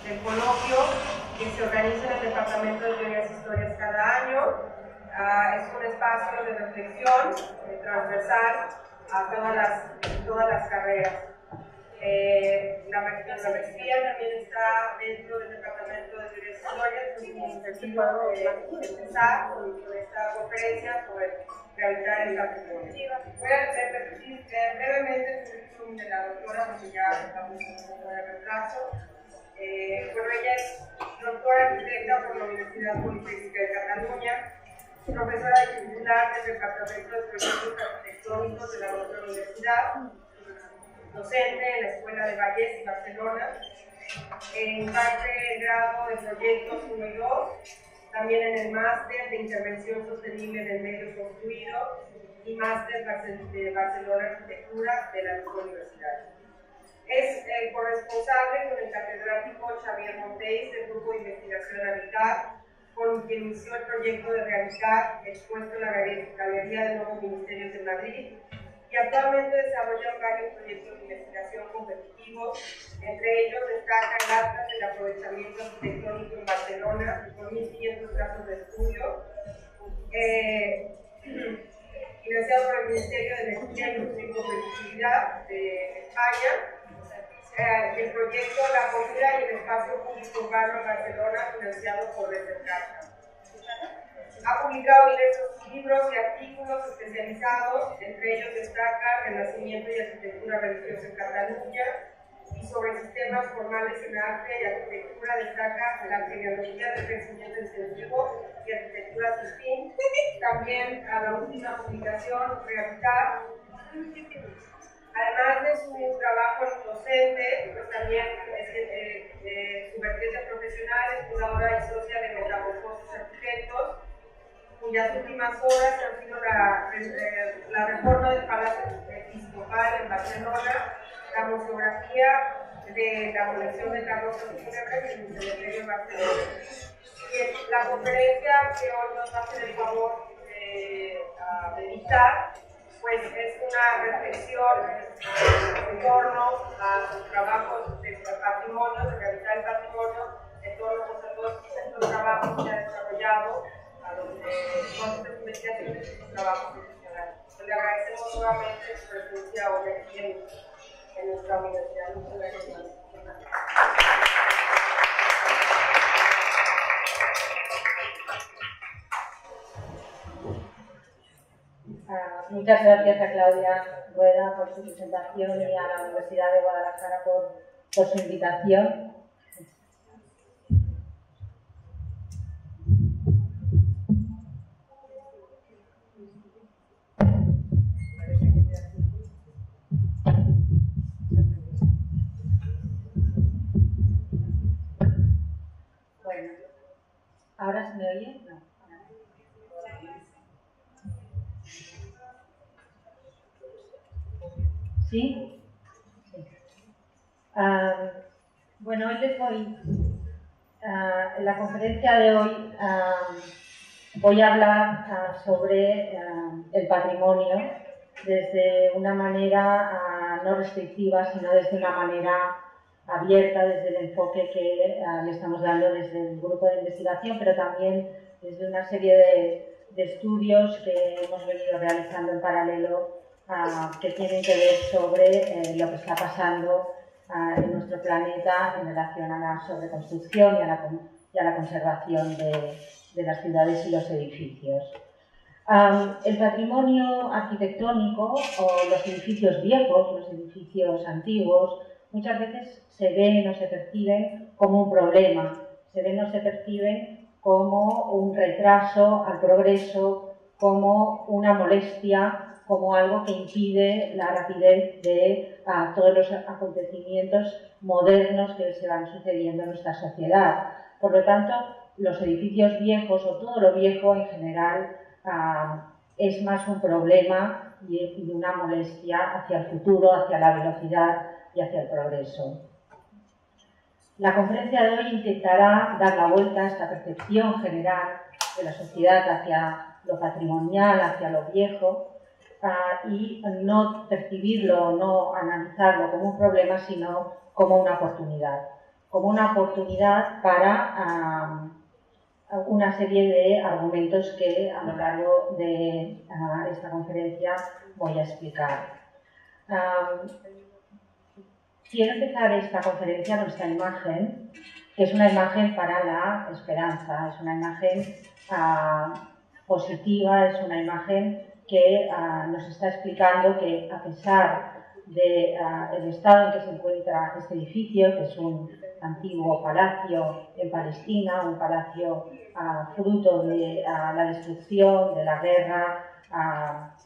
del coloquio que se organiza en el Departamento de Teorías e Historias cada año. Es un espacio de reflexión transversal a todas las carreras. La maestría también está dentro del Departamento de Teorías e Historias, es un objetivo de empezar con esta conferencia sobre rehabilitar el patrimonio. Voy a repetir brevemente el currículum de la doctora, porque ya estamos en un poco de retraso. Ella es doctora arquitecta por la Universidad Politécnica de Cataluña, profesora titular del Departamento de Proyectos Arquitectónicos de la otra universidad, docente en la Escuela de Valles y Barcelona, imparte el grado de Proyectos 1 y 2, también en el máster de Intervención Sostenible del Medio Construido y máster de Barcelona Arquitectura de la misma universidad. Es corresponsable con el catedrático Xavier Monteis del Grupo de Investigación Habitat, con quien inició el proyecto de realizar expuesto en la Galería de Nuevos Ministerios de Madrid, y actualmente desarrollan varios proyectos de investigación competitivos. Entre ellos destaca el Atlas del Aprovechamiento Arquitectónico en Barcelona, con 1.500 casos de estudio, financiado por el Ministerio de Energía, Industria y Competitividad de España. El proyecto La Cultura y el Espacio Público Urbano en Barcelona, financiado por Recercarta. Ha publicado diversos libros y artículos especializados, entre ellos destaca Renacimiento y Arquitectura Religiosa en Cataluña, y sobre sistemas formales en arte y arquitectura destaca la genealogía del crecimiento incentivo y arquitectura sin fin. También a la última publicación, Rehabilitar. Además de su trabajo docente, pues también su vertiente profesional es fundadora y socia de Metamorfosis Arquitectos, cuyas últimas obras han sido la reforma del Palacio Episcopal en Barcelona, la museografía de la colección de Carlos Fúnebre en el Cementerio de Barcelona. Y la conferencia que hoy nos va a hacer el favor de dictar, pues es una reflexión en torno a sus trabajos de patrimonio, de rehabilitar el patrimonio, en torno a todos estos trabajos que ha desarrollado, a los todas estas investigaciones y sus trabajos profesionales. Le agradecemos nuevamente su presencia hoy aquí en nuestra universidad. Muchas gracias. Muchas gracias a Claudia Rueda por su presentación y a la Universidad de Guadalajara por su invitación. Bueno, ¿ahora se me oye? No. ¿Sí? Sí. Bueno, hoy les voy, en la conferencia de hoy voy a hablar sobre el patrimonio desde una manera no restrictiva, sino desde una manera abierta, desde el enfoque que le estamos dando desde el grupo de investigación, pero también desde una serie de estudios que hemos venido realizando en paralelo que tienen que ver sobre lo que está pasando en nuestro planeta en relación a la sobreconstrucción y a la conservación de las ciudades y los edificios. El patrimonio arquitectónico o los edificios viejos, los edificios antiguos, muchas veces se ven o se perciben como un problema, se ven o se perciben como un retraso al progreso, como una molestia, como algo que impide la rapidez de todos los acontecimientos modernos que se van sucediendo en nuestra sociedad. Por lo tanto, los edificios viejos o todo lo viejo en general es más un problema y una molestia hacia el futuro, hacia la velocidad y hacia el progreso. La conferencia de hoy intentará dar la vuelta a esta percepción general de la sociedad hacia lo patrimonial, hacia lo viejo, y no percibirlo, no analizarlo como un problema, sino como una oportunidad. como una oportunidad para una serie de argumentos que a lo largo de esta conferencia voy a explicar. Quiero empezar esta conferencia con esta imagen, que es una imagen para la esperanza, es una imagen positiva, es una imagen que nos está explicando que a pesar del estado en que se encuentra este edificio, que es un antiguo palacio en Palestina, un palacio fruto de la destrucción, de la guerra,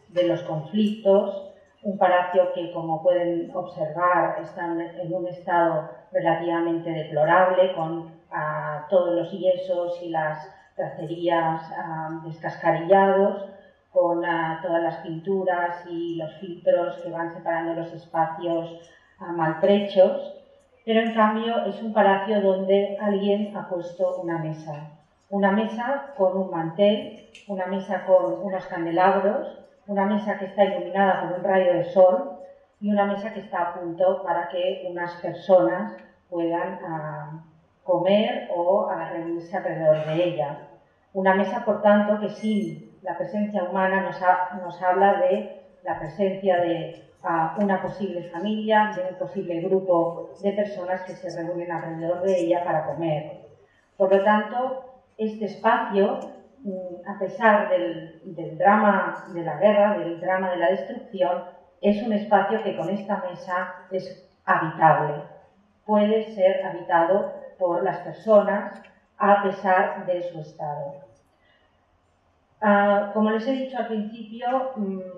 de los conflictos, un palacio que, como pueden observar, está en un estado relativamente deplorable, con todos los yesos y las tracerías descascarillados, con todas las pinturas y los filtros que van separando los espacios maltrechos, pero en cambio es un palacio donde alguien ha puesto una mesa con un mantel, una mesa con unos candelabros, una mesa que está iluminada por un rayo de sol y una mesa que está a punto para que unas personas puedan comer o reunirse alrededor de ella. Una mesa, por tanto, que sin la presencia humana nos habla de la presencia de una posible familia, de un posible grupo de personas que se reúnen alrededor de ella para comer. Por lo tanto, este espacio, a pesar del drama de la guerra, del drama de la destrucción, es un espacio que con esta mesa es habitable. Puede ser habitado por las personas a pesar de su estado. Como les he dicho al principio,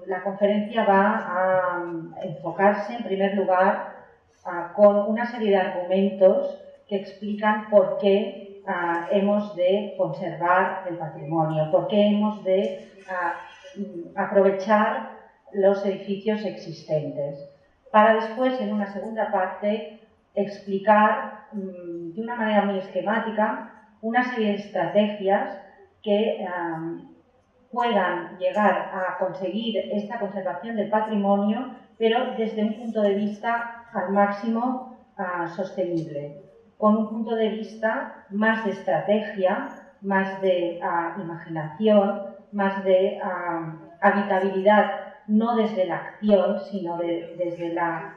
la conferencia va a enfocarse en primer lugar con una serie de argumentos que explican por qué hemos de conservar el patrimonio, por qué hemos de aprovechar los edificios existentes, para después, en una segunda parte, explicar de una manera muy esquemática una serie de estrategias que puedan llegar a conseguir esta conservación del patrimonio, pero desde un punto de vista al máximo sostenible, con un punto de vista más de estrategia, más de imaginación, más de habitabilidad, no desde la acción, sino desde la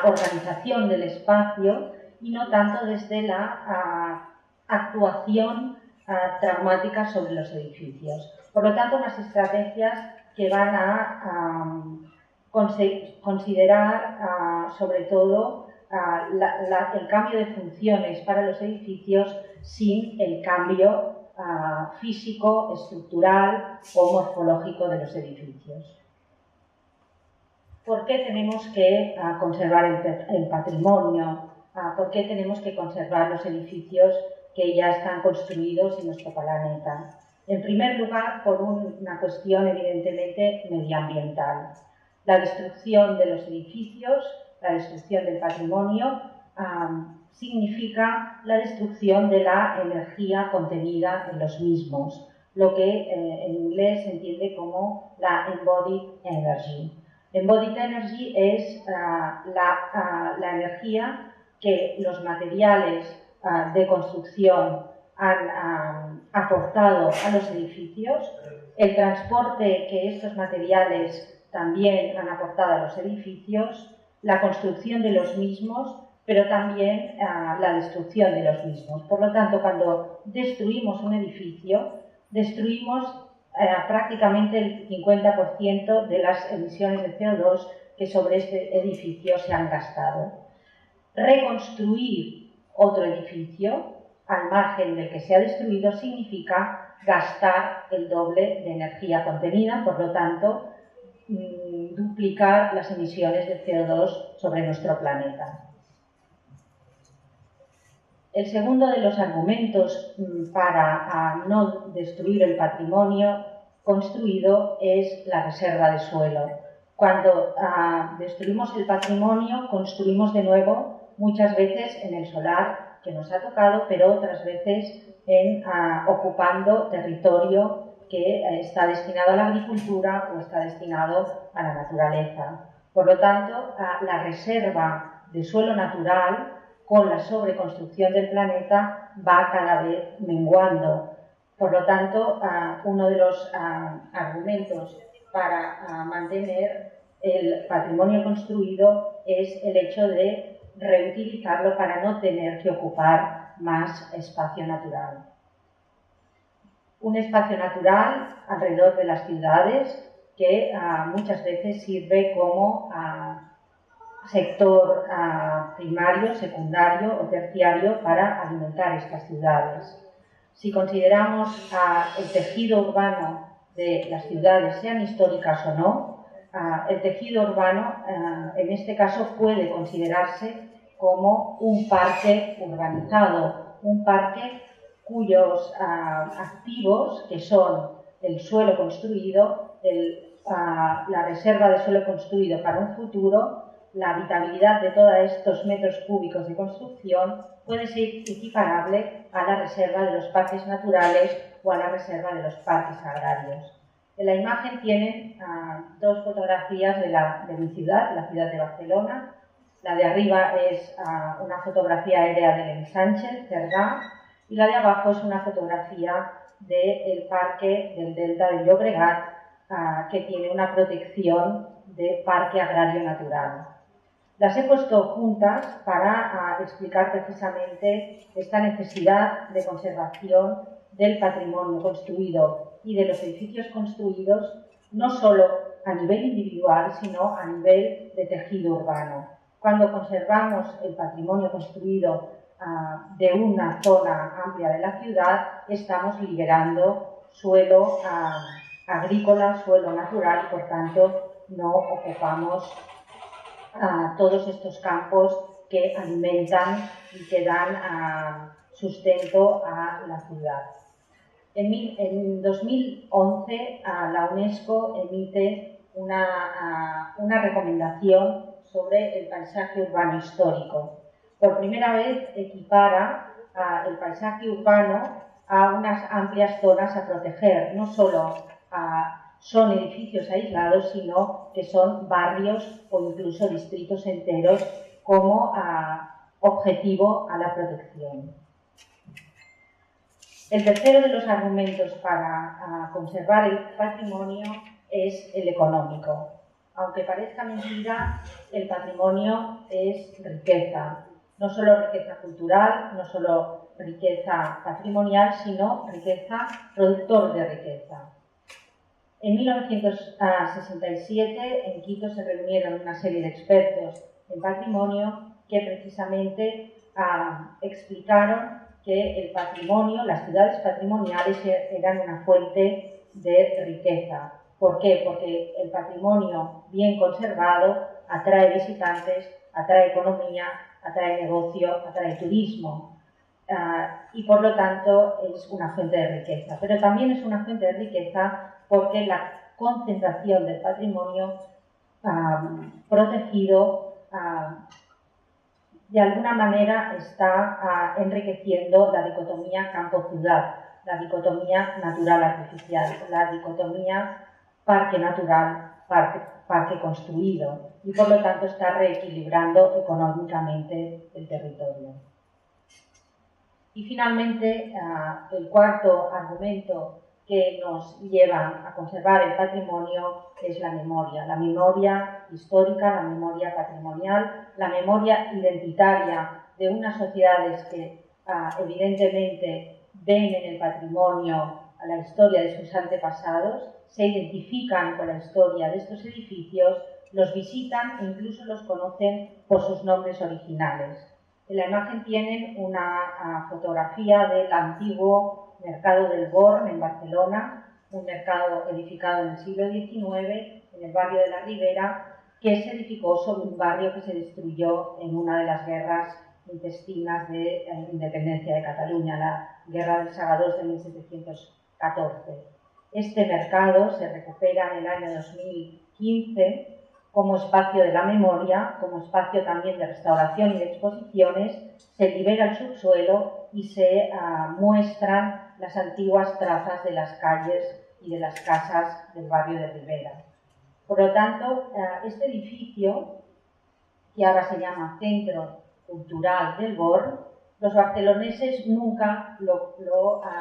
organización del espacio y no tanto desde la actuación traumática sobre los edificios. Por lo tanto, unas estrategias que van a considerar sobre todo el cambio de funciones para los edificios sin el cambio físico, estructural o morfológico de los edificios. ¿Por qué tenemos que conservar el patrimonio? ¿Por qué tenemos que conservar los edificios que ya están construidos en nuestro planeta? En primer lugar, por una cuestión evidentemente medioambiental. La destrucción de los edificios, la destrucción del patrimonio, significa la destrucción de la energía contenida en los mismos, lo que en inglés se entiende como la embodied energy. Embodied energy es la energía que los materiales de construcción han aportado a los edificios, el transporte que estos materiales también han aportado a los edificios, la construcción de los mismos, pero también la destrucción de los mismos. Por lo tanto, cuando destruimos un edificio, destruimos prácticamente el 50% de las emisiones de CO2 que sobre este edificio se han gastado. Reconstruir otro edificio al margen del que se ha destruido significa gastar el doble de energía contenida, por lo tanto, duplicar las emisiones de CO2 sobre nuestro planeta. El segundo de los argumentos para no destruir el patrimonio construido es la reserva de suelo. Cuando destruimos el patrimonio, construimos de nuevo, muchas veces en el solar que nos ha tocado, pero otras veces ocupando territorio que está destinado a la agricultura o está destinado a la naturaleza. Por lo tanto, la reserva de suelo natural con la sobreconstrucción del planeta va cada vez menguando. Por lo tanto, uno de los argumentos para mantener el patrimonio construido es el hecho de reutilizarlo para no tener que ocupar más espacio natural. Un espacio natural alrededor de las ciudades que muchas veces sirve como sector primario, secundario o terciario para alimentar estas ciudades. Si consideramos el tejido urbano de las ciudades, sean históricas o no, el tejido urbano en este caso puede considerarse como un parque urbanizado, un parque cuyos activos, que son el suelo construido, la reserva de suelo construido para un futuro, la habitabilidad de todos estos metros cúbicos de construcción puede ser equiparable a la reserva de los parques naturales o a la reserva de los parques agrarios. En la imagen tienen dos fotografías de mi ciudad, la ciudad de Barcelona. La de arriba es una fotografía aérea del Ensanche, Cerdà, y la de abajo es una fotografía del parque del Delta del Llobregat, que tiene una protección de parque agrario natural. Las he puesto juntas para explicar precisamente esta necesidad de conservación del patrimonio construido y de los edificios construidos, no solo a nivel individual, sino a nivel de tejido urbano. Cuando conservamos el patrimonio construido de una zona amplia de la ciudad, estamos liberando suelo agrícola, suelo natural, y por tanto no ocupamos todos estos campos que alimentan y que dan sustento a la ciudad. En 2011 la UNESCO emite una recomendación sobre el paisaje urbano histórico. Por primera vez equipara el paisaje urbano a unas amplias zonas a proteger, no solo son edificios aislados, sino que son barrios o incluso distritos enteros como objetivo a la protección. El tercero de los argumentos para conservar el patrimonio es el económico. Aunque parezca mentira, el patrimonio es riqueza. No solo riqueza cultural, no solo riqueza patrimonial, sino riqueza, productor de riqueza. En 1967, en Quito, se reunieron una serie de expertos en patrimonio que precisamente explicaron que el patrimonio, las ciudades patrimoniales eran una fuente de riqueza. ¿Por qué? Porque el patrimonio bien conservado atrae visitantes, atrae economía, atrae negocio, atrae turismo. Y por lo tanto es una fuente de riqueza. Pero también es una fuente de riqueza porque la concentración del patrimonio protegido de alguna manera está enriqueciendo la dicotomía campo-ciudad, la dicotomía natural-artificial, la dicotomía parque natural, parque construido, y por lo tanto está reequilibrando económicamente el territorio. Y finalmente, el cuarto argumento que nos lleva a conservar el patrimonio es la memoria histórica, la memoria patrimonial, la memoria identitaria de unas sociedades que evidentemente ven en el patrimonio a la historia de sus antepasados, se identifican con la historia de estos edificios, los visitan e incluso los conocen por sus nombres originales. En la imagen tienen una fotografía del antiguo Mercado del Born en Barcelona, un mercado edificado en el siglo XIX en el barrio de la Ribera, que se edificó sobre un barrio que se destruyó en una de las guerras intestinas de independencia de Cataluña, la Guerra del Segadors de 1714. Este mercado se recupera en el año 2015 como espacio de la memoria, como espacio también de restauración y de exposiciones. Se libera el subsuelo y se muestran las antiguas trazas de las calles y de las casas del barrio de Ribera. Por lo tanto, este edificio, que ahora se llama Centro Cultural del Born, los barceloneses nunca lo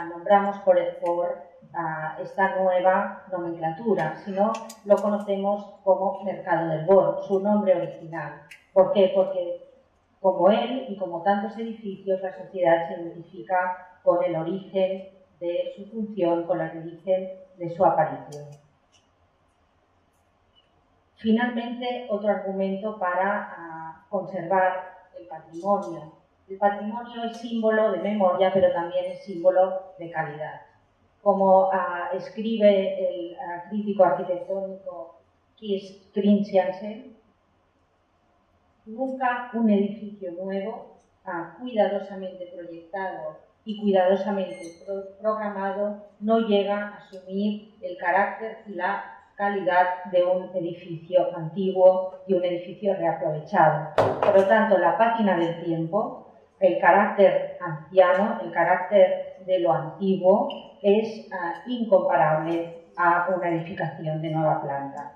nombramos por esta nueva nomenclatura, sino lo conocemos como Mercado del Born, su nombre original. ¿Por qué? Porque como él y como tantos edificios, la sociedad se identifica con el origen de su función, con el origen de su aparición. Finalmente, otro argumento para conservar el patrimonio. El patrimonio es símbolo de memoria, pero también es símbolo de calidad. Como escribe el crítico arquitectónico Kees Christiansen, nunca un edificio nuevo, cuidadosamente proyectado y cuidadosamente programado, no llega a asumir el carácter y la calidad de un edificio antiguo y un edificio reaprovechado. Por lo tanto, la página del tiempo, el carácter anciano, el carácter de lo antiguo, es incomparable a una edificación de nueva planta.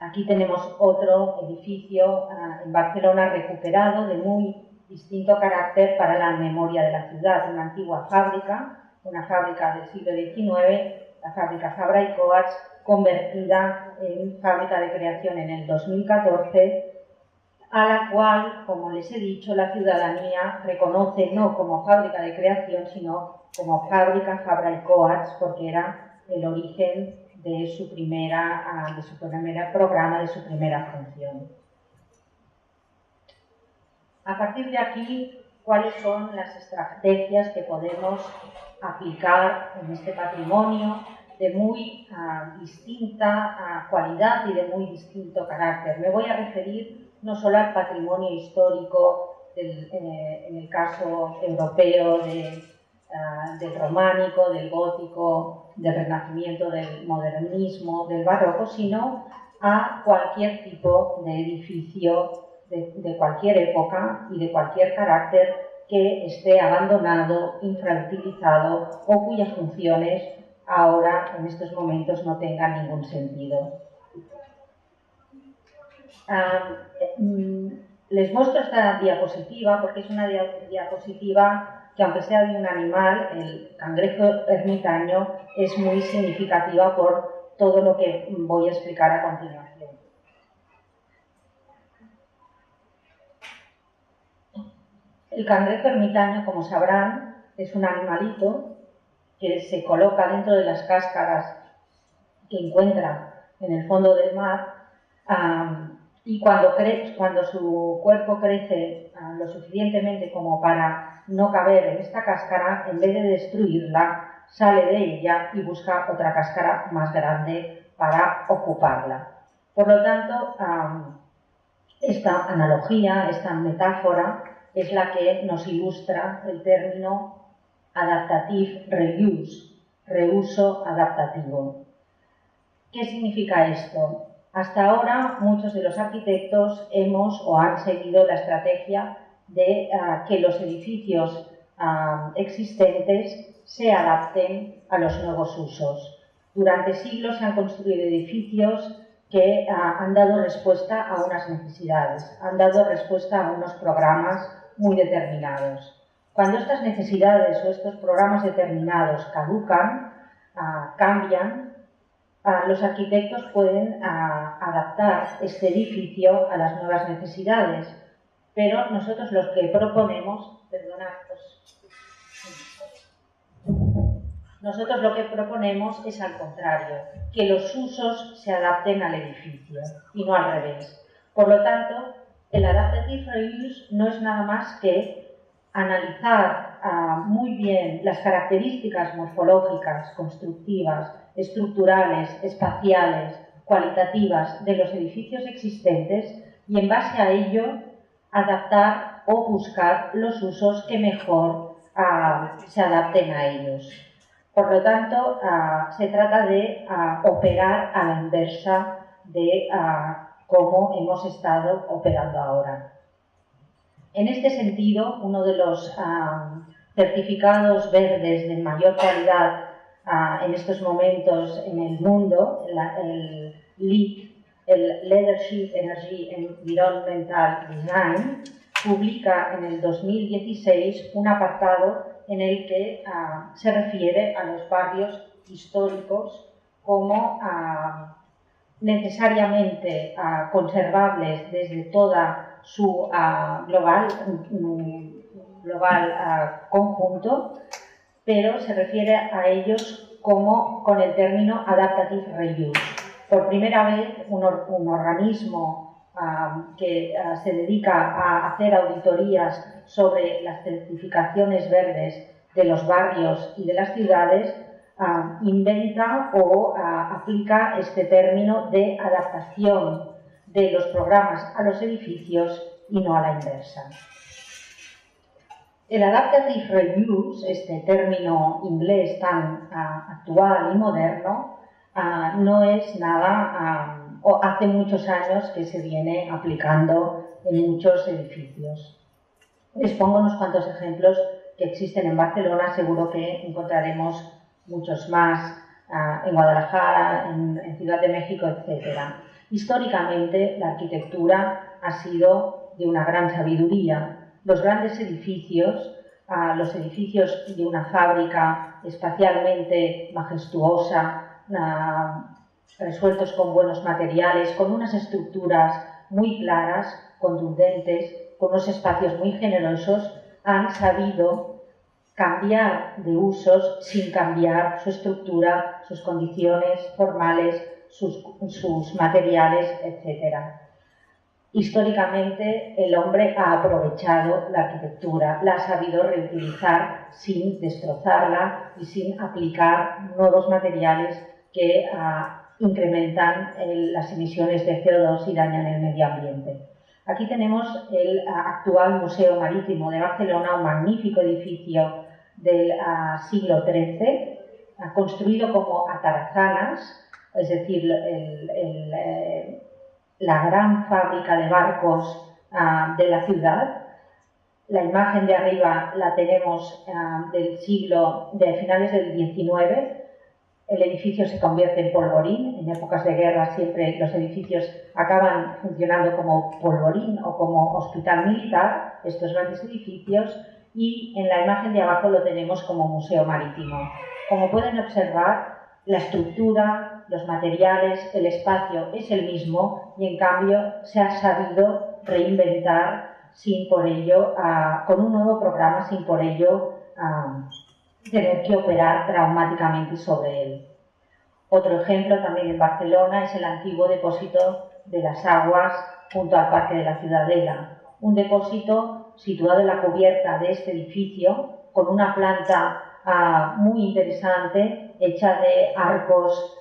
Aquí tenemos otro edificio en Barcelona recuperado de muy distinto carácter para la memoria de la ciudad. Una antigua fábrica, una fábrica del siglo XIX, la fábrica Fabra y Coats, convertida en fábrica de creación en el 2014, a la cual, como les he dicho, la ciudadanía reconoce no como fábrica de creación, sino como fábrica Fabra y Coats, porque era el origen de su primer programa, de su primera función. A partir de aquí, ¿cuáles son las estrategias que podemos aplicar en este patrimonio de muy distinta cualidad y de muy distinto carácter? Me voy a referir no solo al patrimonio histórico en el caso europeo del románico, del gótico, del renacimiento, del modernismo, del barroco, sino a cualquier tipo de edificio de cualquier época y de cualquier carácter que esté abandonado, infrautilizado o cuyas funciones ahora, en estos momentos, no tengan ningún sentido. Les muestro esta diapositiva porque es una diapositiva que, aunque sea de un animal, el cangrejo ermitaño, es muy significativa por todo lo que voy a explicar a continuación. El cangrejo ermitaño, como sabrán, es un animalito que se coloca dentro de las cáscaras que encuentra en el fondo del mar, y cuando su cuerpo crece lo suficientemente como para no caber en esta cáscara, en vez de destruirla, sale de ella y busca otra cáscara más grande para ocuparla. Por lo tanto, esta analogía, esta metáfora, es la que nos ilustra el término adaptative reuse, reuso adaptativo. ¿Qué significa esto? Hasta ahora, muchos de los arquitectos han seguido la estrategia de que los edificios existentes se adapten a los nuevos usos. Durante siglos se han construido edificios que han dado respuesta a unas necesidades, han dado respuesta a unos programas muy determinados. Cuando estas necesidades o estos programas determinados caducan, cambian, los arquitectos pueden adaptar este edificio a las nuevas necesidades, pero nosotros lo que proponemos, es al contrario, que los usos se adapten al edificio y no al revés. Por lo tanto, el adaptative reuse no es nada más que analizar muy bien las características morfológicas, constructivas, estructurales, espaciales, cualitativas de los edificios existentes y, en base a ello, adaptar o buscar los usos que mejor se adapten a ellos. Por lo tanto, se trata de operar a la inversa de cómo hemos estado operando ahora. En este sentido, uno de los certificados verdes de mayor calidad en estos momentos en el mundo, el LEED, el Leadership Energy Environmental Design, publica en el 2016 un apartado en el que se refiere a los barrios históricos como necesariamente conservables desde toda su global conjunto, pero se refiere a ellos como con el término Adaptative Reuse. Por primera vez, un organismo que se dedica a hacer auditorías sobre las certificaciones verdes de los barrios y de las ciudades inventa o aplica este término de adaptación de los programas a los edificios y no a la inversa. El Adaptative Reuse, este término inglés tan actual y moderno, no es nada, hace muchos años que se viene aplicando en muchos edificios. Les pongo unos cuantos ejemplos que existen en Barcelona, seguro que encontraremos muchos más en Guadalajara, en Ciudad de México, etc. Históricamente, la arquitectura ha sido de una gran sabiduría. Los grandes edificios, los edificios de una fábrica espacialmente majestuosa, resueltos con buenos materiales, con unas estructuras muy claras, contundentes, con unos espacios muy generosos, han sabido cambiar de usos sin cambiar su estructura, sus condiciones formales, sus materiales, etc. Históricamente, el hombre ha aprovechado la arquitectura, la ha sabido reutilizar sin destrozarla y sin aplicar nuevos materiales que incrementan las emisiones de CO2 y dañan el medio ambiente. Aquí tenemos el actual Museo Marítimo de Barcelona, un magnífico edificio del siglo XIII, construido como atarazanas, es decir, la gran fábrica de barcos de la ciudad. La imagen de arriba la tenemos de finales del XIX. El edificio se convierte en polvorín. En épocas de guerra siempre los edificios acaban funcionando como polvorín o como hospital militar, estos grandes edificios, y en la imagen de abajo lo tenemos como museo marítimo. Como pueden observar, la estructura, los materiales, el espacio es el mismo y en cambio se ha sabido reinventar sin por ello, con un nuevo programa, sin por ello tener que operar traumáticamente sobre él. Otro ejemplo también en Barcelona es el antiguo depósito de las aguas junto al Parque de la Ciudadela, un depósito situado en la cubierta de este edificio con una planta muy interesante, hecha de arcos,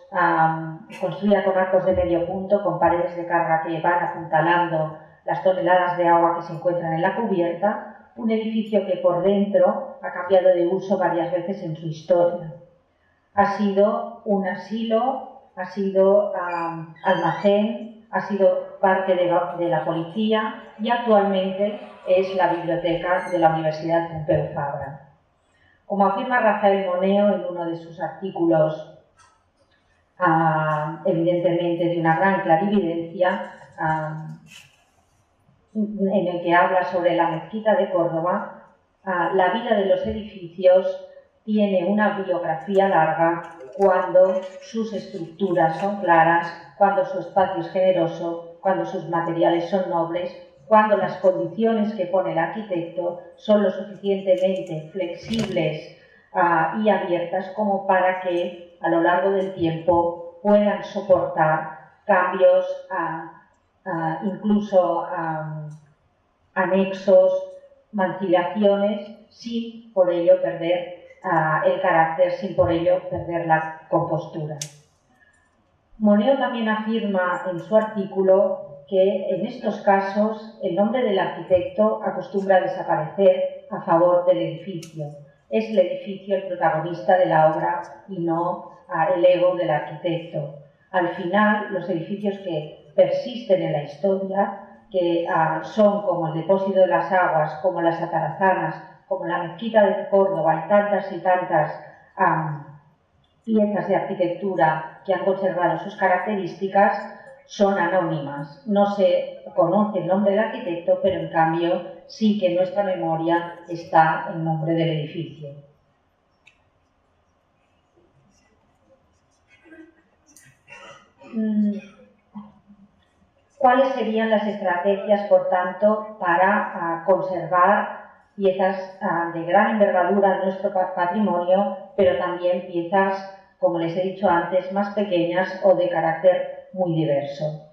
construida con arcos de medio punto, con paredes de carga que van apuntalando las toneladas de agua que se encuentran en la cubierta, un edificio que por dentro ha cambiado de uso varias veces en su historia. Ha sido un asilo, ha sido almacén, ha sido parte de la policía y actualmente es la biblioteca de la Universidad Pompeu Fabra. Como afirma Rafael Moneo en uno de sus artículos, evidentemente de una gran clarividencia, en el que habla sobre la mezquita de Córdoba, la vida de los edificios tiene una biografía larga cuando sus estructuras son claras, cuando su espacio es generoso, cuando sus materiales son nobles, cuando las condiciones que pone el arquitecto son lo suficientemente flexibles y abiertas como para que a lo largo del tiempo puedan soportar cambios incluso anexos, mancillaciones, sin por ello perder el carácter, sin por ello perder la compostura. Moneo también afirma en su artículo que en estos casos el nombre del arquitecto acostumbra a desaparecer a favor del edificio. Es el edificio el protagonista de la obra y no el ego del arquitecto. Al final, los edificios que persisten en la historia, que son como el depósito de las aguas, como las atarazanas, como la mezquita de Córdoba y tantas piezas de arquitectura que han conservado sus características, son anónimas. No se conoce el nombre del arquitecto, pero en cambio sí que en nuestra memoria está el nombre del edificio. ¿Cuáles serían las estrategias, por tanto, para conservar piezas de gran envergadura en nuestro patrimonio, pero también piezas, como les he dicho antes, más pequeñas o de carácter muy diverso?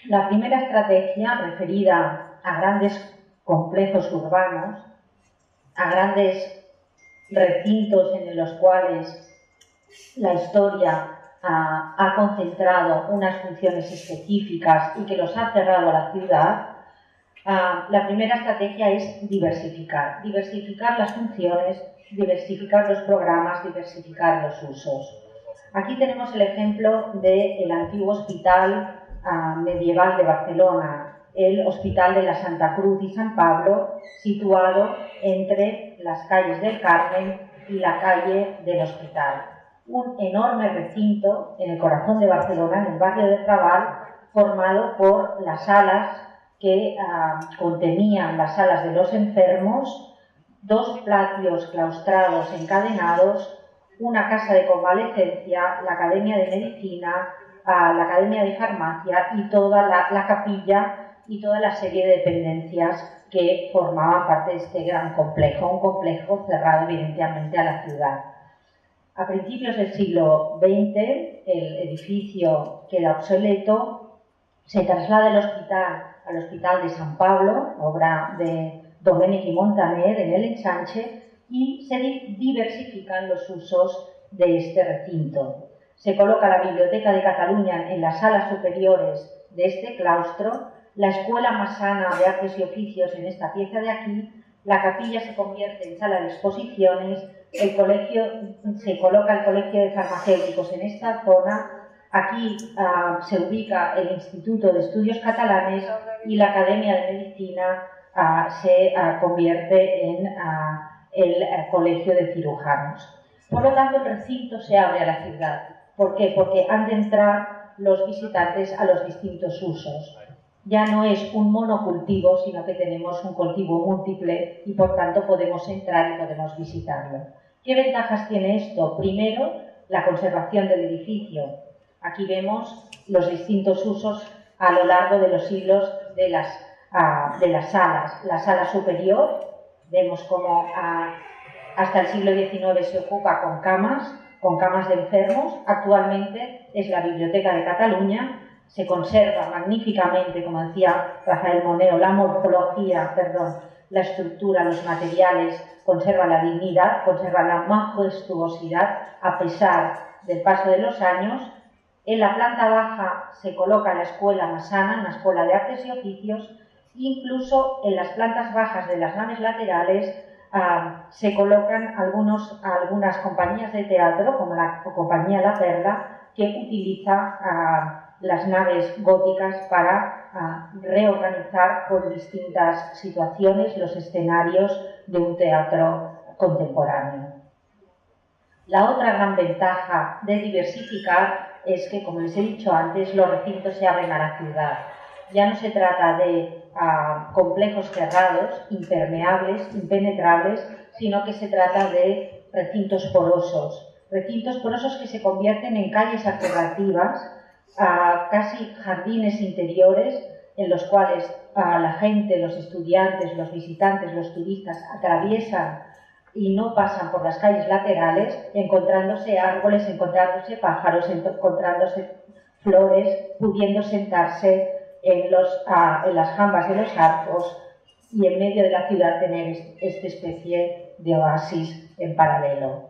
La primera estrategia, referida a grandes complejos urbanos, a grandes recintos en los cuales la historia ha concentrado unas funciones específicas y que los ha cerrado a la ciudad, la primera estrategia es diversificar. Diversificar las funciones, diversificar los programas, diversificar los usos. Aquí tenemos el ejemplo del antiguo hospital medieval de Barcelona, el Hospital de la Santa Cruz y San Pablo, situado entre las calles del Carmen y la calle del Hospital. Un enorme recinto en el corazón de Barcelona, en el barrio de Raval, formado por las salas que contenían las salas de los enfermos, dos patios claustrados encadenados, una casa de convalecencia, la Academia de Medicina, la Academia de Farmacia y toda la capilla y toda la serie de dependencias que formaban parte de este gran complejo, un complejo cerrado evidentemente a la ciudad. A principios del siglo XX, el edificio queda obsoleto, se traslada el hospital al Hospital de San Pablo, obra de Domènech y Montaner en el ensanche, y se diversifican los usos de este recinto. Se coloca la Biblioteca de Cataluña en las salas superiores de este claustro, la Escuela Massana de Artes y Oficios en esta pieza de aquí, la capilla se convierte en sala de exposiciones, se coloca el Colegio de Farmacéuticos en esta zona, aquí se ubica el Instituto de Estudios Catalanes y la Academia de Medicina se convierte en el Colegio de Cirujanos. Por lo tanto, el recinto se abre a la ciudad. ¿Por qué? Porque han de entrar los visitantes a los distintos usos. Ya no es un monocultivo, sino que tenemos un cultivo múltiple y, por tanto, podemos entrar y podemos visitarlo. ¿Qué ventajas tiene esto? Primero, la conservación del edificio. Aquí vemos los distintos usos a lo largo de los siglos de las salas. La sala superior, vemos como hasta el siglo XIX se ocupa con camas de enfermos. Actualmente es la Biblioteca de Cataluña. Se conserva magníficamente, como decía Rafael Moneo, la morfología, la estructura, los materiales, conserva la dignidad, conserva la majestuosidad a pesar del paso de los años. En la planta baja se coloca la Escuela Massana, una escuela de artes y oficios. Incluso en las plantas bajas de las naves laterales se colocan algunas compañías de teatro, como la Compañía La Perla, que utiliza las naves góticas para reorganizar por distintas situaciones los escenarios de un teatro contemporáneo. La otra gran ventaja de diversificar es que, como les he dicho antes, los recintos se abren a la ciudad. Ya no se trata de complejos cerrados, impermeables, impenetrables, sino que se trata de recintos porosos que se convierten en calles alternativas, casi jardines interiores en los cuales la gente, los estudiantes, los visitantes, los turistas atraviesan y no pasan por las calles laterales, encontrándose árboles, encontrándose pájaros, encontrándose flores, pudiendo sentarse en las jambas de los arcos y en medio de la ciudad tener esta especie de oasis en paralelo.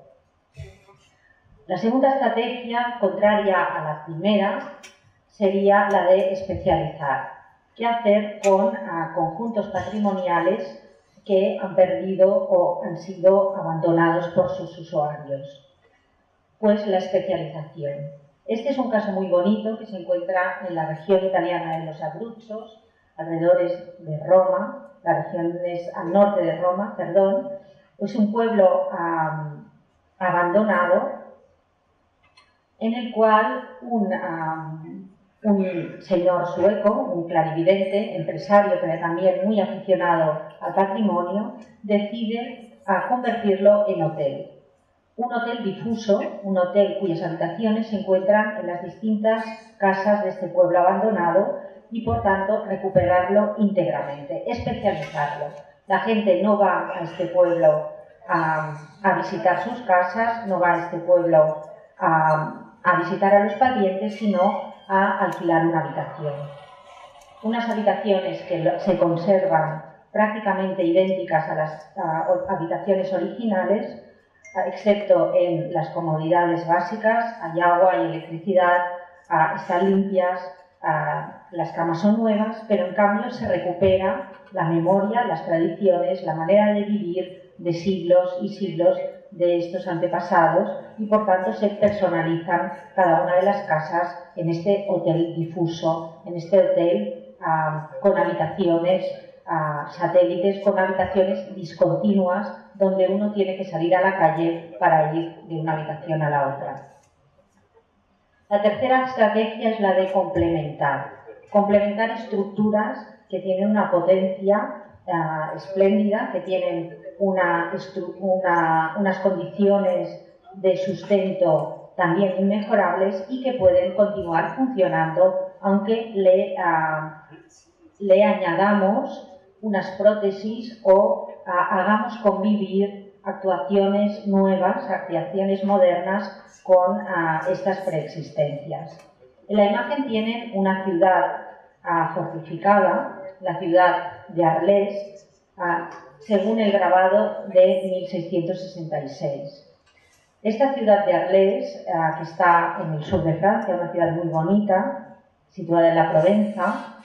La segunda estrategia, contraria a la primera, sería la de especializar. ¿Qué hacer con conjuntos patrimoniales que han perdido o han sido abandonados por sus usuarios? Pues la especialización. Este es un caso muy bonito que se encuentra en la región italiana de los Abruzos, alrededores de Roma, la región es al norte de Roma, perdón. Es un pueblo abandonado en el cual un señor sueco, un clarividente, empresario, pero también muy aficionado al patrimonio, decide convertirlo en hotel. Un hotel difuso, un hotel cuyas habitaciones se encuentran en las distintas casas de este pueblo abandonado y, por tanto, recuperarlo íntegramente, especializarlo. La gente no va a este pueblo a visitar sus casas, no va a este pueblo a visitar a los parientes, sino a alquilar una habitación. Unas habitaciones que se conservan prácticamente idénticas a las habitaciones originales, excepto en las comodidades básicas: hay agua, hay electricidad, están limpias, las camas son nuevas, pero en cambio se recupera la memoria, las tradiciones, la manera de vivir de siglos y siglos de estos antepasados, y por tanto se personalizan cada una de las casas en este hotel difuso, en este hotel con habitaciones satélites, con habitaciones discontinuas, donde uno tiene que salir a la calle para ir de una habitación a la otra. La tercera estrategia es la de complementar estructuras que tienen una potencia espléndida, que tienen unas condiciones de sustento también inmejorables y que pueden continuar funcionando, aunque le añadamos unas prótesis o hagamos convivir actuaciones nuevas, actuaciones modernas con estas preexistencias. En la imagen tienen una ciudad fortificada, la ciudad de Arles, según el grabado de 1666. Esta ciudad de Arles, que está en el sur de Francia, una ciudad muy bonita, situada en la Provenza,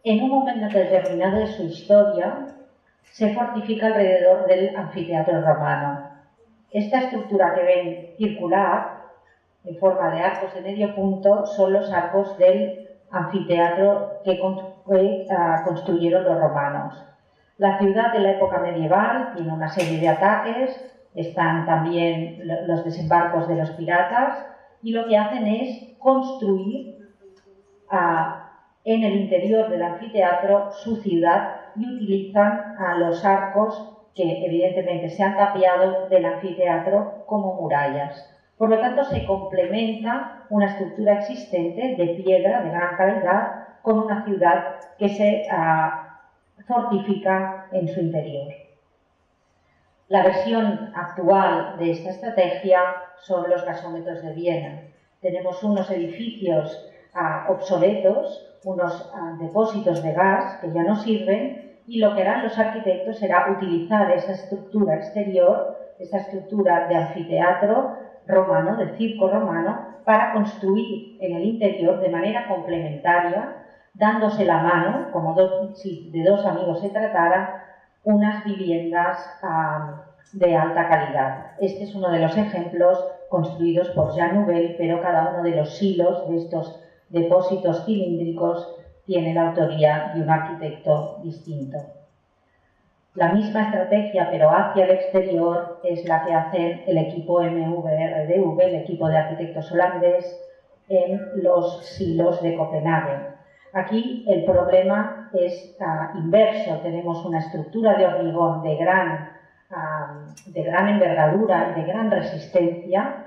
en un momento determinado de su historia se fortifica alrededor del anfiteatro romano. Esta estructura que ven circular, en forma de arcos de medio punto, son los arcos del anfiteatro que construyeron los romanos. La ciudad de la época medieval tiene una serie de ataques, están también los desembarcos de los piratas, y lo que hacen es construir en el interior del anfiteatro su ciudad y utilizan los arcos que evidentemente se han tapiado del anfiteatro como murallas. Por lo tanto, se complementa una estructura existente de piedra de gran calidad con una ciudad que se fortifica en su interior. La versión actual de esta estrategia son los gasómetros de Viena. Tenemos unos edificios obsoletos, unos depósitos de gas que ya no sirven, y lo que harán los arquitectos será utilizar esa estructura exterior, esa estructura de anfiteatro romano, de circo romano, para construir en el interior de manera complementaria, dándose la mano, como si de dos amigos se tratara, unas viviendas de alta calidad. Este es uno de los ejemplos construidos por Jean Nouvel, pero cada uno de los silos de estos depósitos cilíndricos tiene la autoría de un arquitecto distinto. La misma estrategia, pero hacia el exterior, es la que hacen el equipo MVRDV, el equipo de arquitectos holandés, en los silos de Copenhague. Aquí el problema es inverso. Tenemos una estructura de hormigón de gran envergadura y de gran resistencia,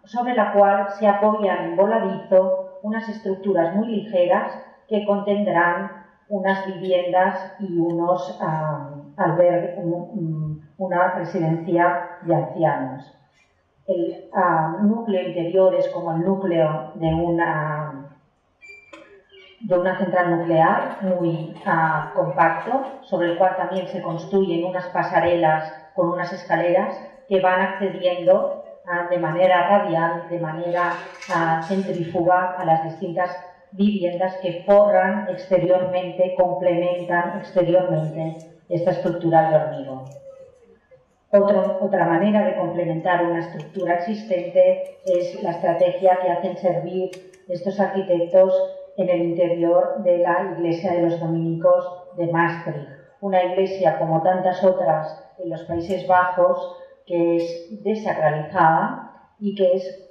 sobre la cual se apoyan en voladizo unas estructuras muy ligeras que contendrán unas viviendas y unos una residencia de ancianos. El núcleo interior es como el núcleo de una central nuclear muy compacto, sobre el cual también se construyen unas pasarelas con unas escaleras que van accediendo de manera radial, de manera centrífuga a las distintas viviendas que forran exteriormente, complementan exteriormente esta estructura de hormigón. Otra manera de complementar una estructura existente es la estrategia que hacen servir estos arquitectos en el interior de la iglesia de los dominicos de Maastricht. una iglesia como tantas otras en los Países Bajos, que es desacralizada y que es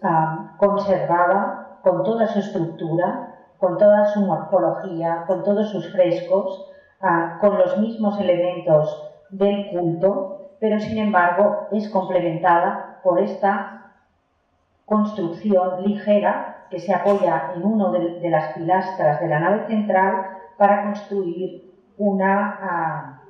conservada con toda su estructura, con toda su morfología, con todos sus frescos, con los mismos elementos del culto, pero sin embargo es complementada por esta construcción ligera que se apoya en una de las pilastras de la nave central para construir una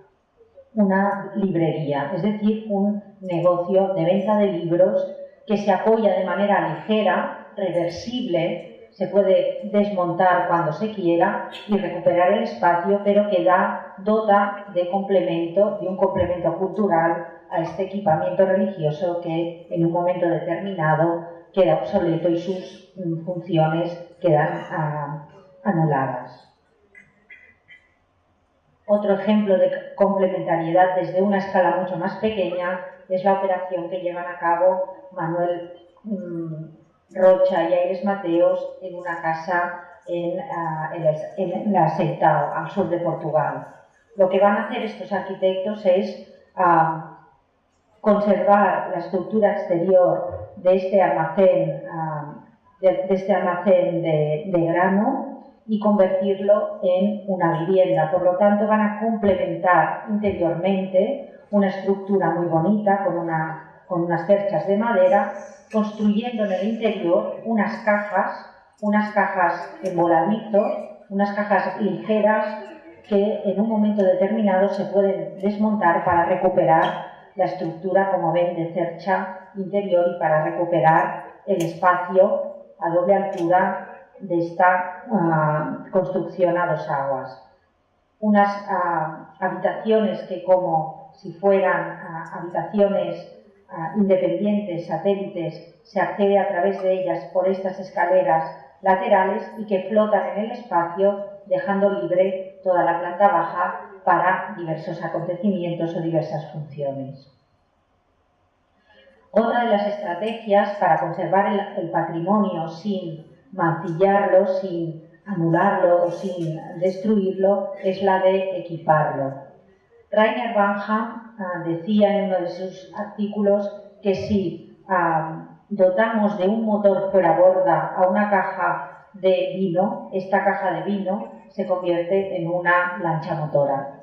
librería, es decir, un negocio de venta de libros que se apoya de manera ligera, reversible, se puede desmontar cuando se quiera y recuperar el espacio, pero que dota de un complemento cultural a este equipamiento religioso que en un momento determinado queda obsoleto y sus funciones quedan anuladas. Otro ejemplo de complementariedad desde una escala mucho más pequeña es la operación que llevan a cabo Manuel Rocha y Aires Mateos en una casa en la Seitao, al sur de Portugal. Lo que van a hacer estos arquitectos es conservar la estructura exterior de este almacén, de grano, y convertirlo en una vivienda. Por lo tanto, van a complementar interiormente una estructura muy bonita con unas cerchas de madera, construyendo en el interior unas cajas en voladito, unas cajas ligeras que en un momento determinado se pueden desmontar para recuperar la estructura, como ven, de cercha interior y para recuperar el espacio a doble altura de esta construcción a dos aguas. Unas habitaciones que, como si fueran habitaciones independientes, satélites, se accede a través de ellas por estas escaleras laterales y que flotan en el espacio, dejando libre toda la planta baja para diversos acontecimientos o diversas funciones. Otra de las estrategias para conservar el patrimonio sin mancillarlo, sin anularlo o sin destruirlo, es la de equiparlo. Rainer Banham decía en uno de sus artículos que si dotamos de un motor fuera borda a una caja de vino, esta caja de vino se convierte en una lancha motora.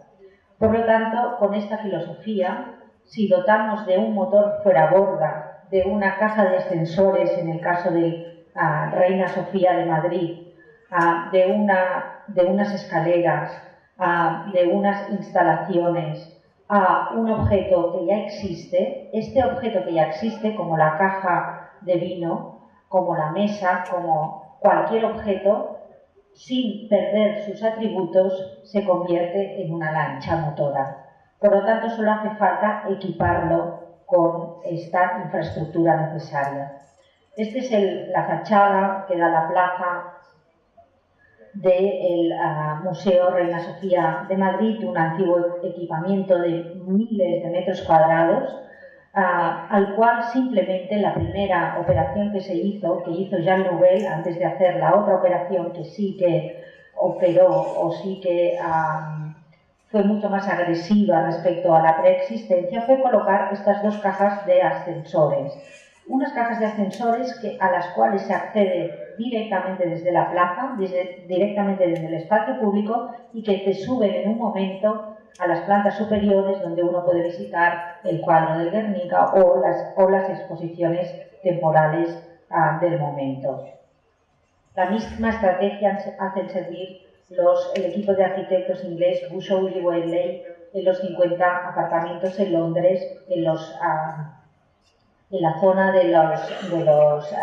Por lo tanto, con esta filosofía, si dotamos de un motor fuera borda de una caja de ascensores, en el caso de Reina Sofía de Madrid, de unas escaleras, de unas instalaciones, a un objeto que ya existe, este objeto que ya existe, como la caja de vino, como la mesa, como cualquier objeto, sin perder sus atributos, se convierte en una lancha motora. Por lo tanto, solo hace falta equiparlo con esta infraestructura necesaria. Esta es la fachada que da la plaza del Museo Reina Sofía de Madrid, un antiguo equipamiento de miles de metros cuadrados, al cual simplemente la primera operación que hizo Jean Nouvel, antes de hacer la otra operación que sí que operó o sí que fue mucho más agresiva respecto a la preexistencia, fue colocar estas dos cajas de ascensores. Unas cajas de ascensores a las cuales se accede directamente desde la plaza, directamente desde el espacio público, y que te suben en un momento a las plantas superiores, donde uno puede visitar el cuadro del Guernica o las exposiciones temporales del momento. La misma estrategia hacen servir el equipo de arquitectos inglés Bushow y Wedley en los 50 apartamentos en Londres, en la zona de los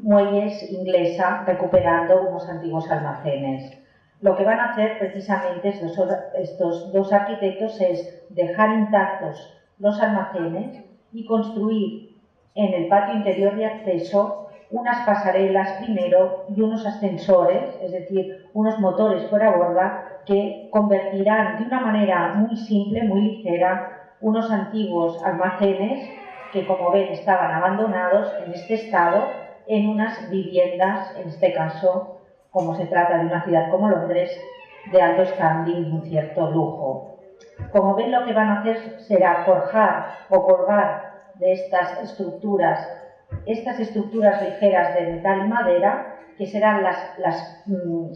muelles inglesa, recuperando unos antiguos almacenes. Lo que van a hacer precisamente estos dos arquitectos es dejar intactos los almacenes y construir en el patio interior de acceso unas pasarelas primero y unos ascensores, es decir, unos motores fuera borda que convertirán de una manera muy simple, muy ligera, unos antiguos almacenes que, como ven, estaban abandonados en este estado, en unas viviendas, en este caso, como se trata de una ciudad como Londres, de alto standing y un cierto lujo. Como ven, lo que van a hacer será forjar o colgar de estas estructuras ligeras de metal y madera, que serán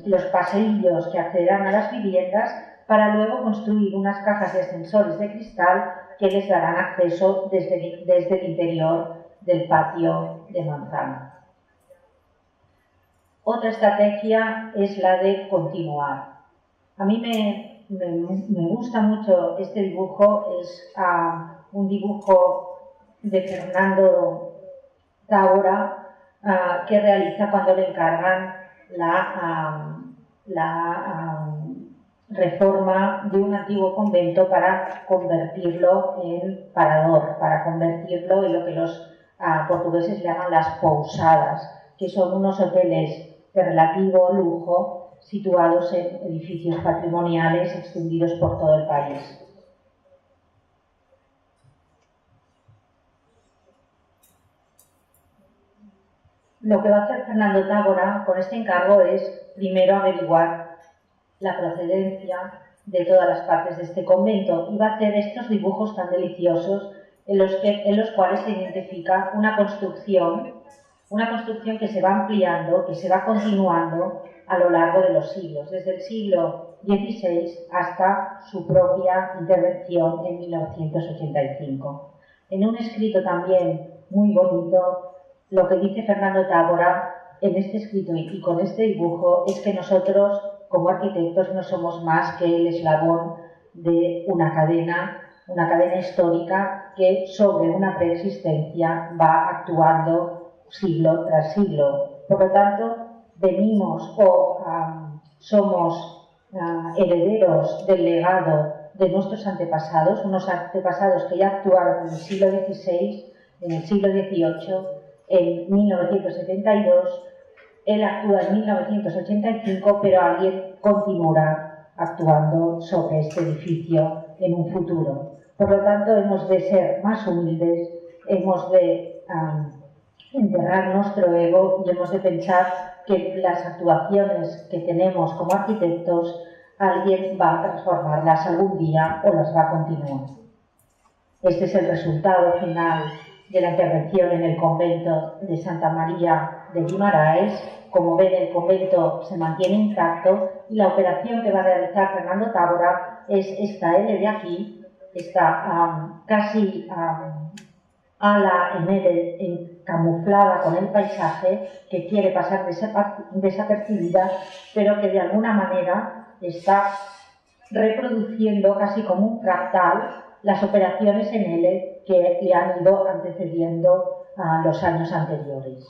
los paseillos que accederán a las viviendas, para luego construir unas cajas de ascensores de cristal que les darán acceso desde el interior del patio de manzana. Otra estrategia es la de continuar. A mí me gusta mucho este dibujo, es un dibujo de Fernando Tábora, que realiza cuando le encargan la reforma de un antiguo convento para convertirlo en parador, para convertirlo en lo que los portugueses llaman las pousadas, que son unos hoteles de relativo lujo situados en edificios patrimoniales extendidos por todo el país. Lo que va a hacer Fernando Tábora con este encargo es, primero, averiguar la procedencia de todas las partes de este convento, y va a hacer estos dibujos tan deliciosos en los cuales se identifica una construcción que se va ampliando, que se va continuando a lo largo de los siglos, desde el siglo XVI hasta su propia intervención en 1985. En un escrito también muy bonito, lo que dice Fernando Tábora en este escrito y con este dibujo es que nosotros, como arquitectos, no somos más que el eslabón de una cadena histórica que sobre una preexistencia va actuando siglo tras siglo. Por lo tanto, venimos somos herederos del legado de nuestros antepasados, unos antepasados que ya actuaron en el siglo XVI, en el siglo XVIII, en 1972, él actúa en 1985, pero alguien continuará actuando sobre este edificio en un futuro. Por lo tanto, hemos de ser más humildes, hemos de enterrar nuestro ego y hemos de pensar que las actuaciones que tenemos como arquitectos, alguien va a transformarlas algún día o las va a continuar. Este es el resultado final de la intervención en el convento de Santa María de Guimaraes. Como ven, el convento se mantiene intacto y la operación que va a realizar Fernando Tábora es esta L de aquí, esta casi a la L camuflada con el paisaje, que quiere pasar desapercibida, pero que de alguna manera está reproduciendo casi como un fractal las operaciones en L que le han ido antecediendo a los años anteriores.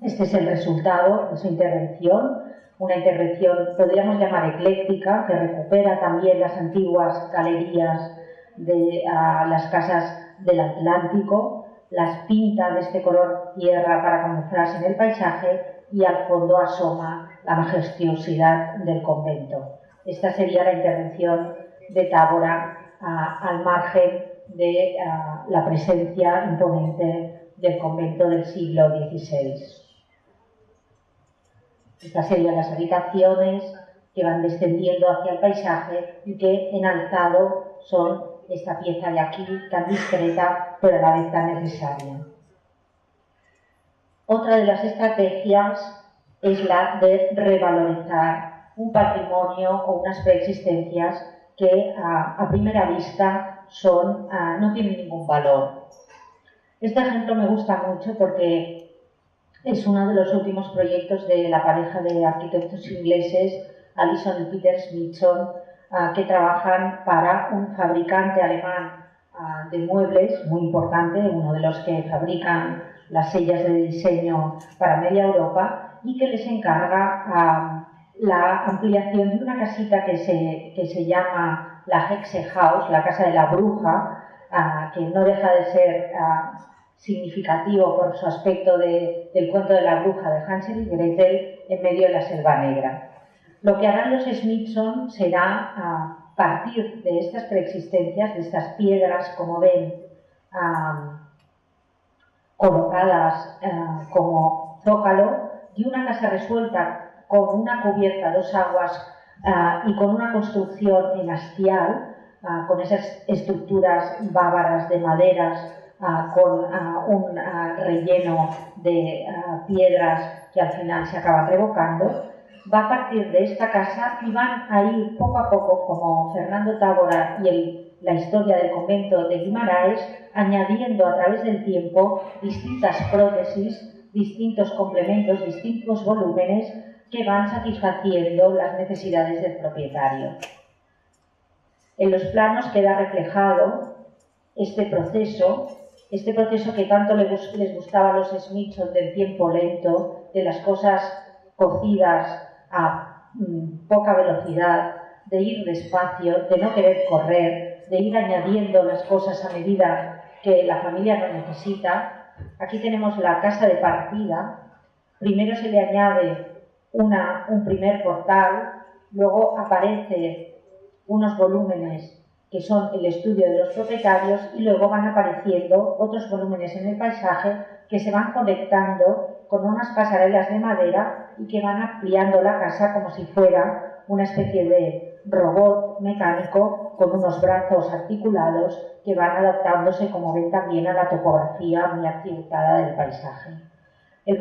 Este es el resultado de su intervención, una intervención, podríamos llamar ecléctica, que recupera también las antiguas galerías de las casas del Atlántico, las pinta de este color tierra para camuflarse en el paisaje, y al fondo asoma la majestuosidad del convento. Esta sería la intervención de Tábora al margen de la presencia imponente del convento del siglo XVI. Estas serían las habitaciones que van descendiendo hacia el paisaje y que en alzado son esta pieza de aquí tan discreta pero a la vez tan necesaria. Otra de las estrategias es la de revalorizar un patrimonio o unas preexistencias que a primera vista no tienen ningún valor. Este ejemplo me gusta mucho porque es uno de los últimos proyectos de la pareja de arquitectos ingleses, Alison y Peter Smithson, que trabajan para un fabricante alemán de muebles muy importante, uno de los que fabrican las sillas de diseño para media Europa, y que les encarga la ampliación de una casita que se llama la Hexe House, la casa de la bruja, que no deja de ser significativo por su aspecto del cuento de la bruja de Hansel y Gretel en medio de la selva negra. Lo que harán los Smithson será partir de estas preexistencias, de estas piedras, como ven, colocadas como zócalo, y una casa resuelta con una cubierta a dos aguas y con una construcción en hastial, con esas estructuras bávaras de maderas, con un relleno de piedras que al final se acaban revocando, va a partir de esta casa y van a ir poco a poco, como Fernando Tábora y la historia del convento de Guimaraes, añadiendo a través del tiempo distintas prótesis, distintos complementos, distintos volúmenes que van satisfaciendo las necesidades del propietario. En los planos queda reflejado este proceso que tanto les gustaba a los Smithson del tiempo lento, de las cosas cocidas a poca velocidad, de ir despacio, de no querer correr, de ir añadiendo las cosas a medida que la familia lo necesita. Aquí tenemos la casa de partida. Primero se le añade un primer portal, luego aparece unos volúmenes que son el estudio de los propietarios y luego van apareciendo otros volúmenes en el paisaje que se van conectando con unas pasarelas de madera y que van ampliando la casa como si fuera una especie de robot mecánico con unos brazos articulados que van adaptándose, como ven, también a la topografía muy accidentada del paisaje. El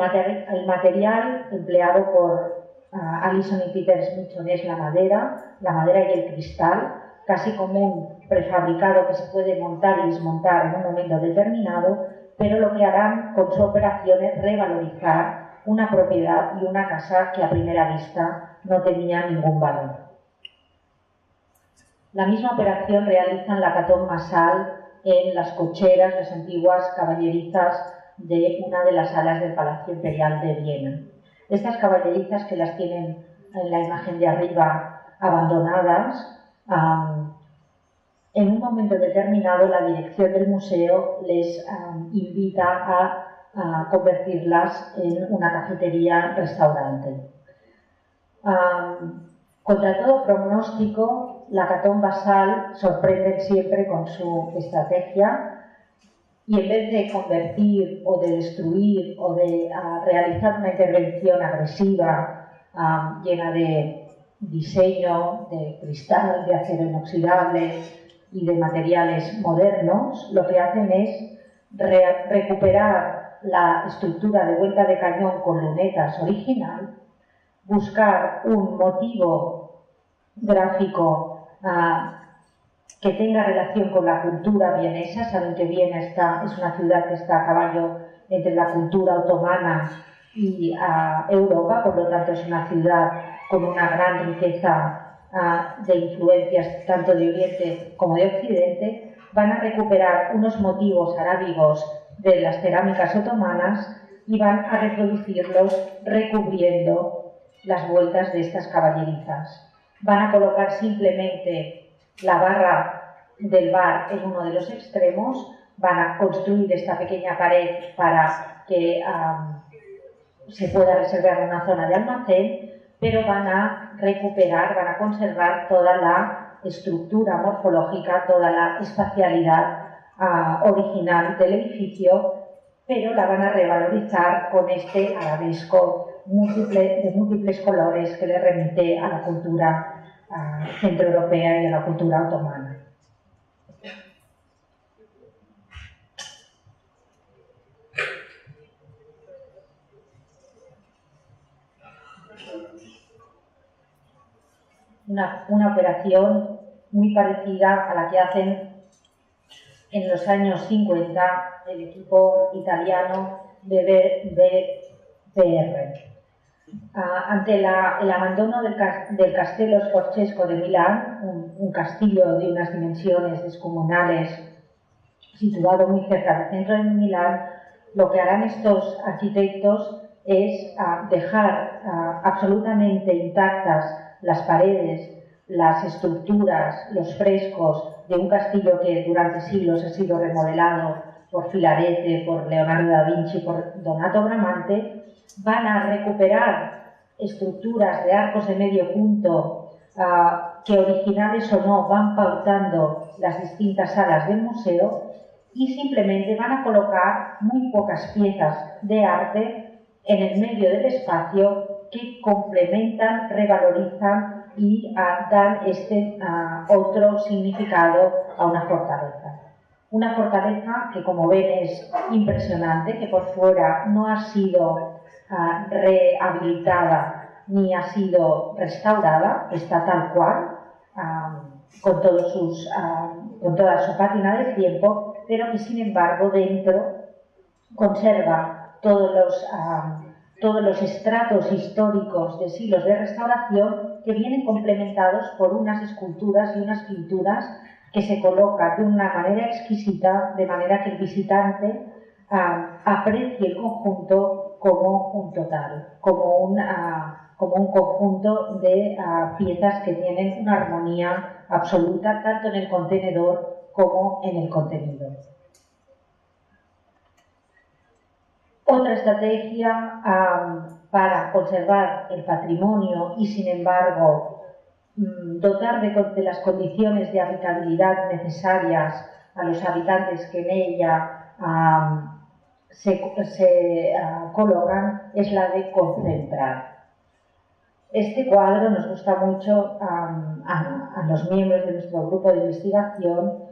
material empleado por Alison y Peter Smithson es la madera y el cristal, casi como un prefabricado que se puede montar y desmontar en un momento determinado, pero lo que harán con su operación es revalorizar una propiedad y una casa que a primera vista no tenía ningún valor. La misma operación realizan la Catón Massal en las cocheras, las antiguas caballerizas de una de las salas del Palacio Imperial de Viena. Estas caballerizas, que las tienen en la imagen de arriba abandonadas, en un momento determinado la dirección del museo les invita a convertirlas en una cafetería-restaurante. Contra todo pronóstico, la Catón Massal sorprende siempre con su estrategia y en vez de convertir o de destruir o de realizar una intervención agresiva llena de diseño, de cristal, de acero inoxidable y de materiales modernos, lo que hacen es recuperar la estructura de vuelta de cañón con lunetas original, buscar un motivo gráfico que tenga relación con la cultura vienesa. Saben que Viena es una ciudad que está a caballo entre la cultura otomana y Europa, por lo tanto es una ciudad con una gran riqueza de influencias tanto de Oriente como de Occidente. Van a recuperar unos motivos arábigos de las cerámicas otomanas y van a reproducirlos recubriendo las vueltas de estas caballerizas. Van a colocar simplemente la barra del bar en uno de los extremos, van a construir esta pequeña pared para que se pueda reservar una zona de almacén, pero van a recuperar, van a conservar toda la estructura morfológica, toda la espacialidad original del edificio, pero la van a revalorizar con este arabesco de múltiples colores que le remite a la cultura centroeuropea y a la cultura otomana. Una operación muy parecida a la que hacen en los años 50 el equipo italiano de BPR. Ante el abandono del Castello Sforzesco de Milán, un castillo de unas dimensiones descomunales situado muy cerca del centro de Milán, lo que harán estos arquitectos es dejar absolutamente intactas las paredes, las estructuras, los frescos de un castillo que durante siglos ha sido remodelado por Filarete, por Leonardo da Vinci, por Donato Bramante. Van a recuperar estructuras de arcos de medio punto que, originales o no, van pautando las distintas salas del museo, y simplemente van a colocar muy pocas piezas de arte en el medio del espacio que complementan, revalorizan y dan este otro significado a una fortaleza. Una fortaleza que, como ven, es impresionante, que por fuera no ha sido rehabilitada ni ha sido restaurada, está tal cual, con toda su pátina del tiempo, pero que sin embargo dentro conserva todos los estratos históricos de siglos de restauración, que vienen complementados por unas esculturas y unas pinturas que se colocan de una manera exquisita, de manera que el visitante aprecie el conjunto como un total, como un conjunto de piezas que tienen una armonía absoluta, tanto en el contenedor como en el contenido. Otra estrategia para conservar el patrimonio y, sin embargo, dotar de las condiciones de habitabilidad necesarias a los habitantes que en ella se colocan es la de concentrar. Este cuadro nos gusta mucho a los miembros de nuestro grupo de investigación.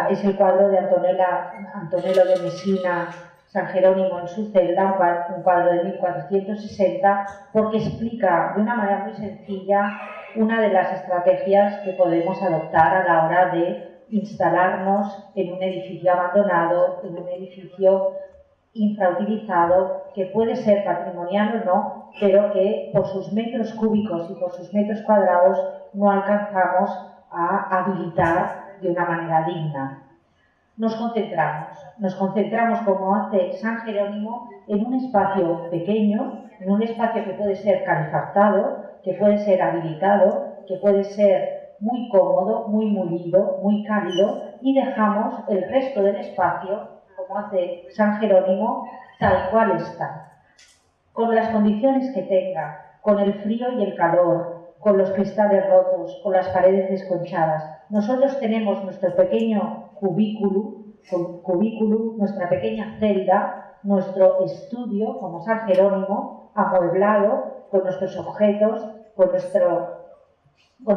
Es el cuadro de Antonello de Messina, San Jerónimo en su celda, un cuadro de 1460, porque explica de una manera muy sencilla una de las estrategias que podemos adoptar a la hora de instalarnos en un edificio abandonado, en un edificio infrautilizado, que puede ser patrimonial o no, pero que por sus metros cúbicos y por sus metros cuadrados no alcanzamos a habilitar de una manera digna. Nos concentramos como hace San Jerónimo en un espacio pequeño, en un espacio que puede ser calefactado, que puede ser habilitado, que puede ser muy cómodo, muy mullido, muy cálido, y dejamos el resto del espacio, como hace San Jerónimo, tal cual está, con las condiciones que tenga, con el frío y el calor, con los cristales rotos, con las paredes desconchadas. Nosotros tenemos nuestro pequeño cubículo, nuestra pequeña celda, nuestro estudio, como San Jerónimo, amueblado, con nuestros objetos, con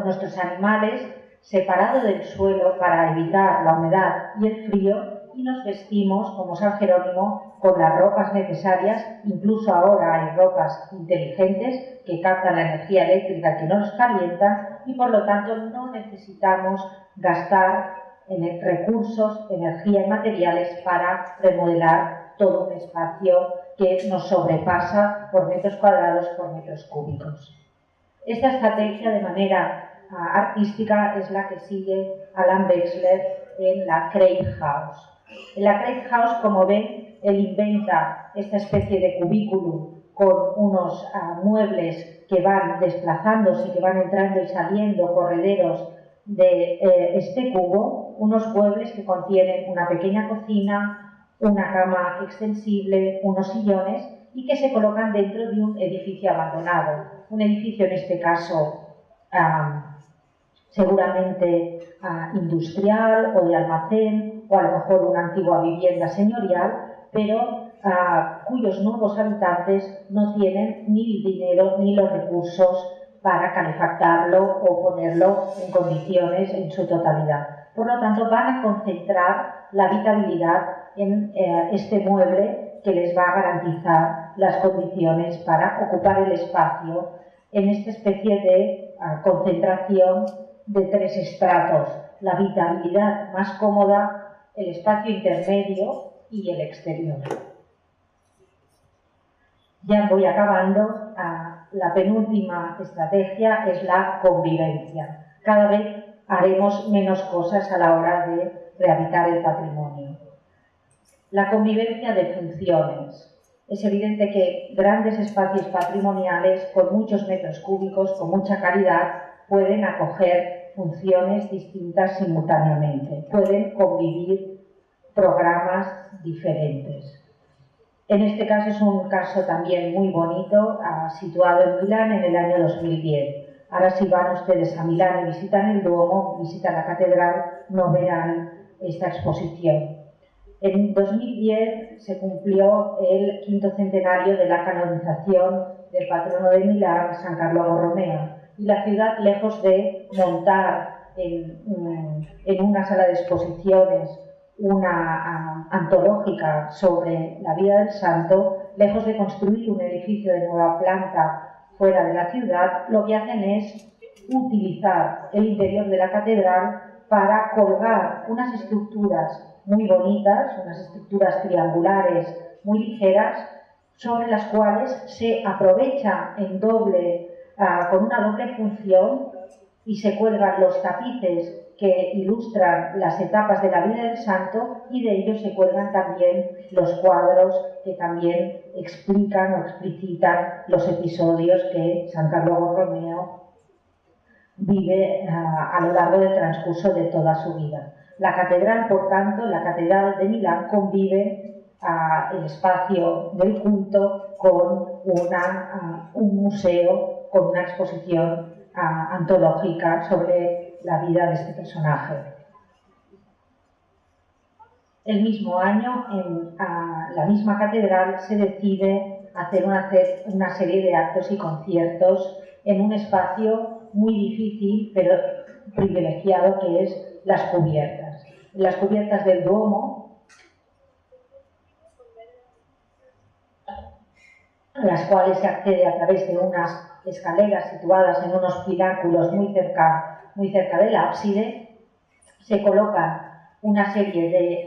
nuestros animales, separado del suelo para evitar la humedad y el frío, y nos vestimos como San Jerónimo con las ropas necesarias. Incluso ahora hay ropas inteligentes que captan la energía eléctrica, que no nos calientan, y por lo tanto no necesitamos gastar recursos, energía y materiales para remodelar todo un espacio que nos sobrepasa por metros cuadrados, por metros cúbicos. Esta estrategia, de manera artística, es la que sigue Alan Wexler en la Craig House. En la Craig House, como ven, él inventa esta especie de cubículo con unos muebles que van desplazándose, que van entrando y saliendo, correderos de este cubo, unos muebles que contienen una pequeña cocina, una cama extensible, unos sillones, y que se colocan dentro de un edificio abandonado. Un edificio, en este caso, seguramente industrial o de almacén, o a lo mejor una antigua vivienda señorial, pero cuyos nuevos habitantes no tienen ni el dinero ni los recursos para calefactarlo o ponerlo en condiciones en su totalidad. Por lo tanto, van a concentrar la habitabilidad en este mueble que les va a garantizar las condiciones para ocupar el espacio en esta especie de concentración de tres estratos: la habitabilidad más cómoda, el espacio intermedio y el exterior. Ya voy acabando. La penúltima estrategia es la convivencia. Cada vez haremos menos cosas a la hora de rehabilitar el patrimonio. La convivencia de funciones. Es evidente que grandes espacios patrimoniales con muchos metros cúbicos, con mucha calidad, pueden acoger funciones distintas simultáneamente. Pueden convivir programas diferentes. En este caso es un caso también muy bonito, situado en Milán en el año 2010. Ahora, si van ustedes a Milán y visitan el Duomo, visitan la catedral, no verán esta exposición. En 2010 se cumplió el 5º centenario de la canonización del patrono de Milán, San Carlo Borromeo, Y la ciudad, lejos de montar en una sala de exposiciones una antológica sobre la vida del santo, lejos de construir un edificio de nueva planta fuera de la ciudad, lo que hacen es utilizar el interior de la catedral para colgar unas estructuras muy bonitas, unas estructuras triangulares muy ligeras, sobre las cuales se aprovecha con una doble función y se cuelgan los tapices que ilustran las etapas de la vida del santo, y de ellos se cuelgan también los cuadros que también explican o explicitan los episodios que San Carlo Borromeo vive a lo largo del transcurso de toda su vida. La catedral, por tanto, la catedral de Milán convive el espacio del culto con un museo, con una exposición antológica sobre la vida de este personaje. El mismo año, en la misma catedral, se decide hacer una serie de actos y conciertos en un espacio muy difícil pero privilegiado, que es las cubiertas. Las cubiertas del Duomo, a las cuales se accede a través de unas escaleras situadas en unos pináculos muy cerca del ábside, se colocan una serie de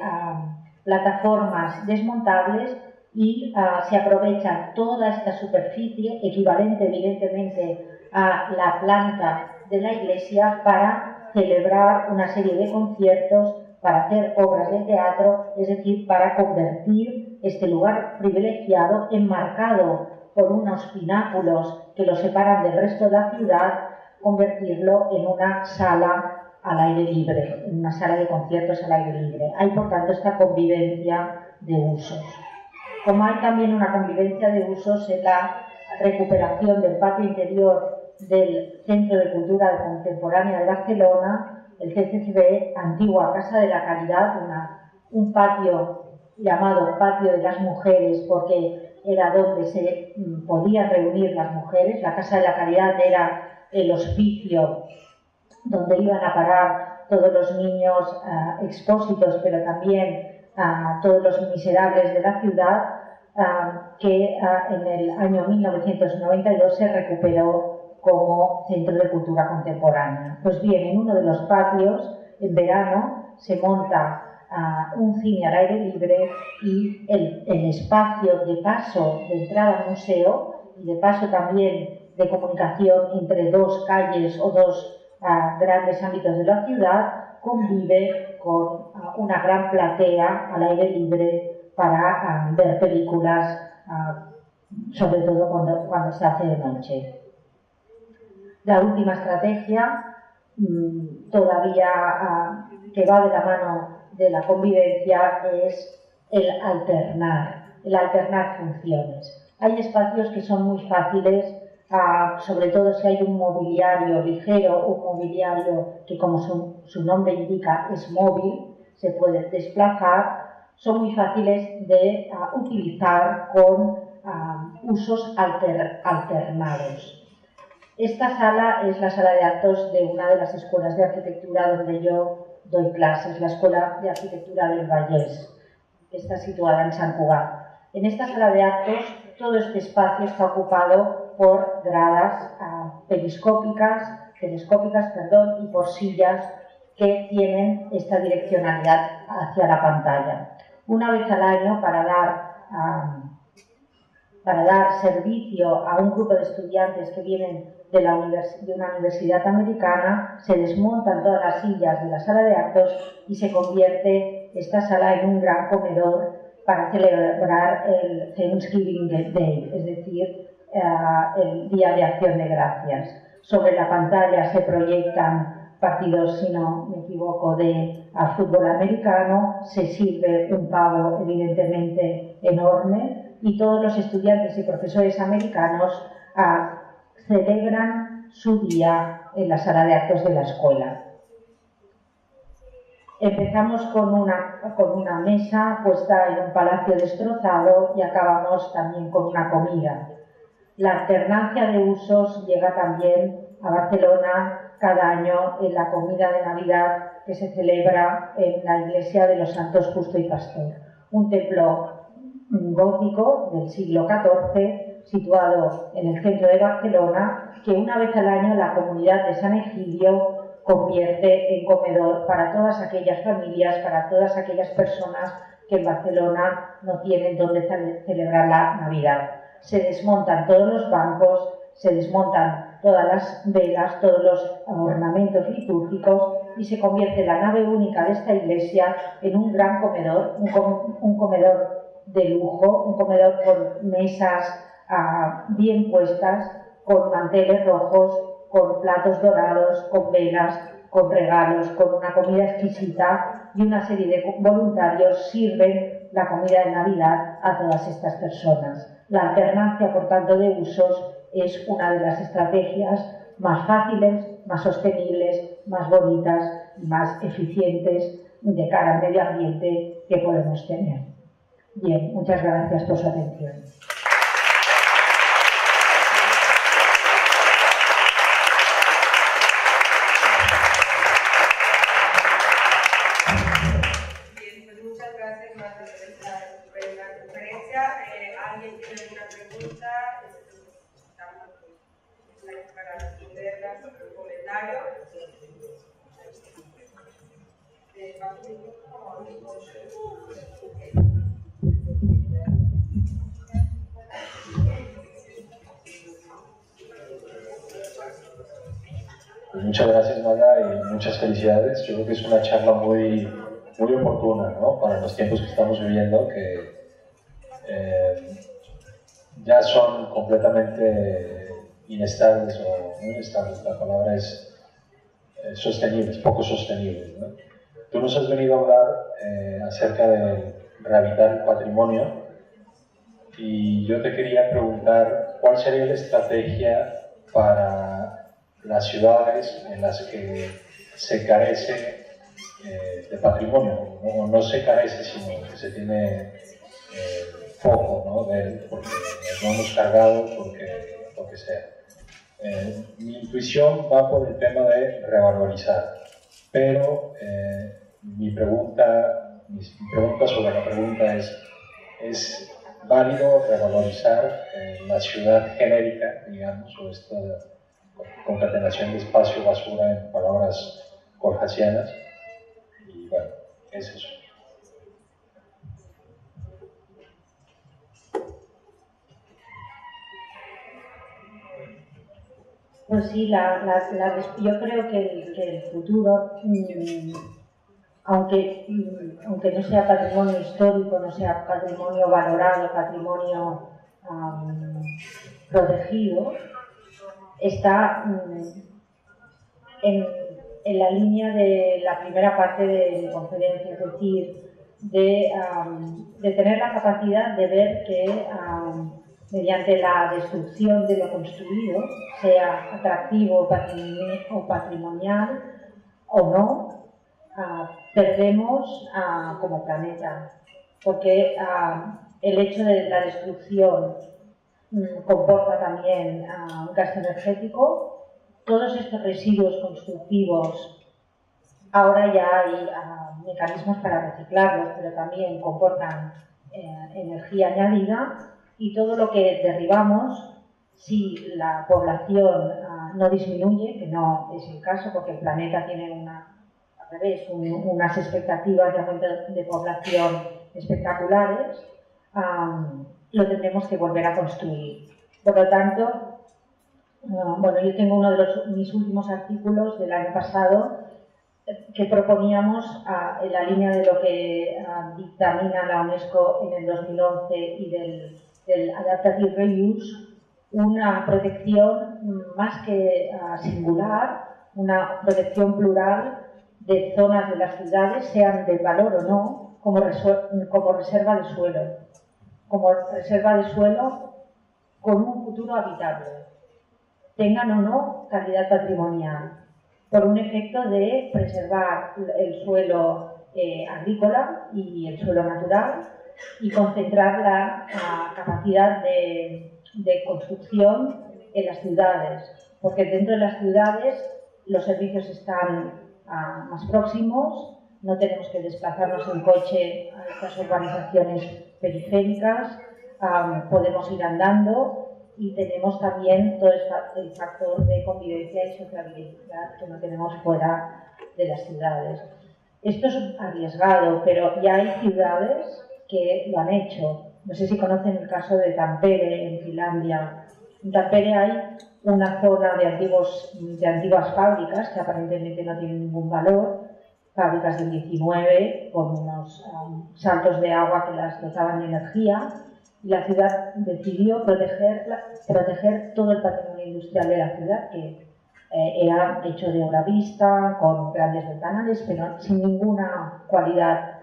plataformas desmontables y se aprovecha toda esta superficie, equivalente evidentemente a la planta de la iglesia, para celebrar una serie de conciertos, para hacer obras de teatro, es decir, para convertir este lugar privilegiado, enmarcado por unos pináculos que lo separan del resto de la ciudad, convertirlo en una sala al aire libre, en una sala de conciertos al aire libre. Hay, por tanto, esta convivencia de usos. Como hay también una convivencia de usos en la recuperación del patio interior del Centro de Cultura Contemporánea de Barcelona, el CCCB, antigua Casa de la Caridad, un patio llamado Patio de las Mujeres, porque era donde se podían reunir las mujeres. La Casa de la Caridad era el hospicio donde iban a parar todos los niños expósitos, pero también todos los miserables de la ciudad, que en el año 1992 se recuperó como Centro de Cultura Contemporánea. Pues bien, en uno de los patios, en verano, se monta un cine al aire libre, y el espacio de paso, de entrada al museo y de paso también de comunicación entre dos calles o dos grandes ámbitos de la ciudad, convive con una gran platea al aire libre para ver películas, sobre todo cuando se hace de noche. La última estrategia, todavía que va de la mano de la convivencia, es el alternar funciones. Hay espacios que son muy fáciles, sobre todo si hay un mobiliario ligero, un mobiliario que, como su nombre indica, es móvil, se puede desplazar, son muy fáciles de utilizar con usos alternados. Esta sala es la sala de actos de una de las escuelas de arquitectura donde yo doy clases, la Escuela de Arquitectura del Vallès, que está situada en Sant Cugat. En esta sala de actos, todo este espacio está ocupado por gradas telescópicas, y por sillas que tienen esta direccionalidad hacia la pantalla. Una vez al año, para dar servicio a un grupo de estudiantes que vienen de una universidad americana, se desmontan todas las sillas de la sala de actos y se convierte esta sala en un gran comedor para celebrar el Thanksgiving Day, es decir, el Día de Acción de Gracias. Sobre la pantalla se proyectan partidos, si no me equivoco, de fútbol americano, se sirve un pavo evidentemente enorme, y todos los estudiantes y profesores americanos celebran su día en la sala de actos de la escuela. Empezamos con una mesa puesta en un palacio destrozado y acabamos también con una comida. La alternancia de usos llega también a Barcelona cada año en la comida de Navidad que se celebra en la iglesia de los Santos Justo y Pastor, un templo gótico del siglo XIV situado en el centro de Barcelona, que una vez al año la comunidad de San Egidio convierte en comedor para todas aquellas familias, para todas aquellas personas que en Barcelona no tienen donde celebrar la Navidad. Se desmontan todos los bancos, se desmontan todas las velas, todos los ornamentos litúrgicos y se convierte la nave única de esta iglesia en un gran comedor, un comedor de lujo, un comedor con mesas bien puestas, con manteles rojos, con platos dorados, con velas, con regalos, con una comida exquisita, y una serie de voluntarios sirven la comida de Navidad a todas estas personas. La alternancia, por tanto, de usos es una de las estrategias más fáciles, más sostenibles, más bonitas y más eficientes de cara al medio ambiente que podemos tener. Bien, muchas gracias por su atención. Bien, pues muchas gracias por la conferencia. ¿Alguien tiene alguna pregunta? Estamos para responderlas, un comentario. Pues muchas gracias, Maga, y muchas felicidades. Yo creo que es una charla muy oportuna, ¿no?, para los tiempos que estamos viviendo, que ya son completamente inestables o no inestables, la palabra es sostenibles, poco sostenibles, ¿no? Tú nos has venido a hablar acerca de rehabilitar el patrimonio, y yo te quería preguntar cuál sería la estrategia para las ciudades en las que se carece de patrimonio, no se carece, sino que se tiene poco, ¿no?, de él, porque no hemos cargado, porque sea. Mi intuición va por el tema de revalorizar, pero mi pregunta sobre la pregunta ¿es válido revalorizar la ciudad genérica, digamos, o esta concatenación de espacio-basura en palabras borjasianas? Y bueno, es eso. Pues sí, yo creo que el futuro, aunque no sea patrimonio histórico, no sea patrimonio valorado, patrimonio protegido, está en la línea de la primera parte de mi conferencia, es decir, de tener la capacidad de ver que mediante la destrucción de lo construido, sea atractivo o patrimonial o no, perdemos como planeta, porque el hecho de la destrucción comporta también un gasto energético. Todos estos residuos constructivos, ahora ya hay mecanismos para reciclarlos, pero también comportan energía añadida, y todo lo que derribamos, si la población no disminuye, que no es el caso porque el planeta tiene unas expectativas de aumento de población espectaculares, lo tendremos que volver a construir. Por lo tanto, bueno, yo tengo uno de mis últimos artículos del año pasado que proponíamos en la línea de lo que dictamina la UNESCO en el 2011 y del Adaptive Reuse, una protección más que singular, una protección plural de zonas de las ciudades, sean de valor o no, como reserva de suelo, con un futuro habitable, tengan o no calidad patrimonial, por un efecto de preservar el suelo agrícola y el suelo natural y concentrar la capacidad de construcción en las ciudades, porque dentro de las ciudades los servicios están más próximos, no tenemos que desplazarnos en coche a estas urbanizaciones periféricas, podemos ir andando y tenemos también todo el factor de convivencia y sociabilidad que no tenemos fuera de las ciudades. Esto es arriesgado, pero ya hay ciudades que lo han hecho. No sé si conocen el caso de Tampere, en Finlandia. En Tampere hay una zona de antiguas fábricas que aparentemente no tienen ningún valor, fábricas del 19 con unos saltos de agua que las dotaban de energía, y la ciudad decidió proteger todo el patrimonio industrial de la ciudad, que era hecho de obra vista, con grandes ventanales, pero sin ninguna cualidad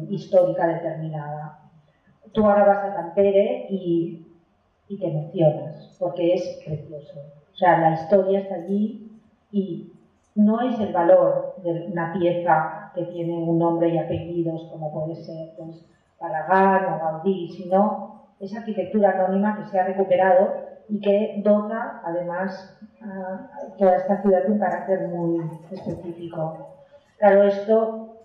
histórica determinada. Tú ahora vas a Tampere y te emocionas, porque es precioso. O sea, la historia está allí y no es el valor de una pieza que tiene un nombre y apellidos, como puede ser pues, Barragán o Gaudí, sino esa arquitectura anónima que se ha recuperado y que dota, además, a toda esta ciudad de un carácter muy específico. Claro, esto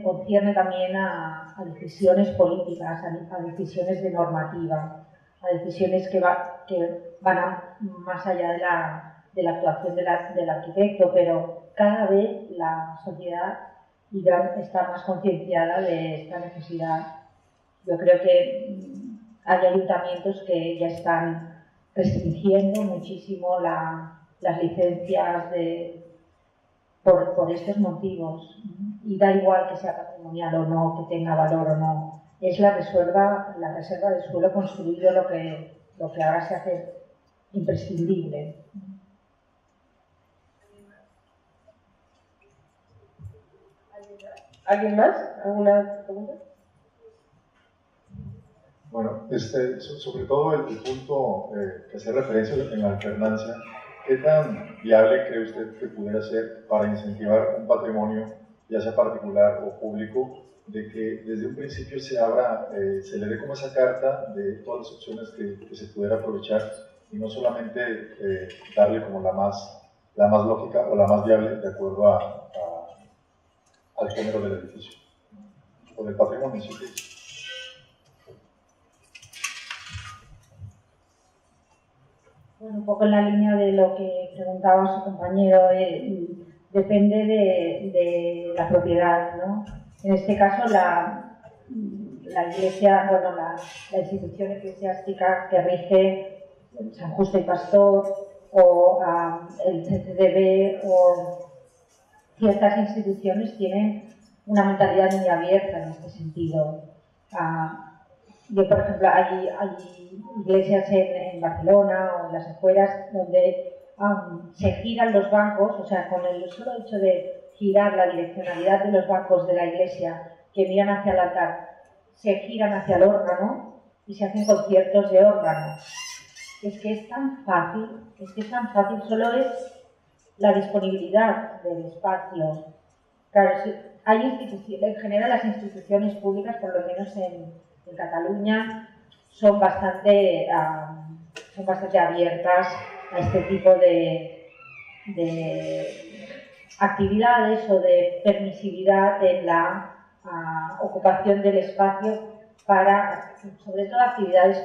concierne también a decisiones políticas, a decisiones de normativa, a decisiones que van más allá de la actuación del arquitecto, pero cada vez la sociedad está más concienciada de esta necesidad. Yo creo que hay ayuntamientos que ya están restringiendo muchísimo las licencias por estos motivos, y da igual que sea patrimonial o no, que tenga valor o no, es la reserva de suelo construido lo que ahora se hace imprescindible. ¿Alguien más? ¿Alguna pregunta? Bueno, sobre todo el punto que hace referencia en la alternancia, ¿qué tan viable cree usted que pudiera ser para incentivar un patrimonio, ya sea particular o público, de que desde un principio se le dé como esa carta de todas las opciones que se pudiera aprovechar y no solamente darle como la más lógica o la más viable de acuerdo al género del edificio o del patrimonio en sí? Bueno, un poco en la línea de lo que preguntaba su compañero, depende de la propiedad, ¿no? En este caso, la Iglesia, bueno, la institución eclesiástica que rige San Justo y Pastor o el CCDB o ciertas instituciones tienen una mentalidad muy abierta en este sentido. Yo, por ejemplo, hay iglesias en Barcelona o en las afueras donde se giran los bancos, o sea, con el solo hecho de girar la direccionalidad de los bancos de la iglesia que miran hacia el altar, se giran hacia el órgano y se hacen conciertos de órgano. Es que es tan fácil, solo es la disponibilidad del espacio. Claro, hay instituciones, en general las instituciones públicas, por lo menos en Cataluña, son bastante abiertas a este tipo de actividades o de permisividad en la ocupación del espacio para, sobre todo, actividades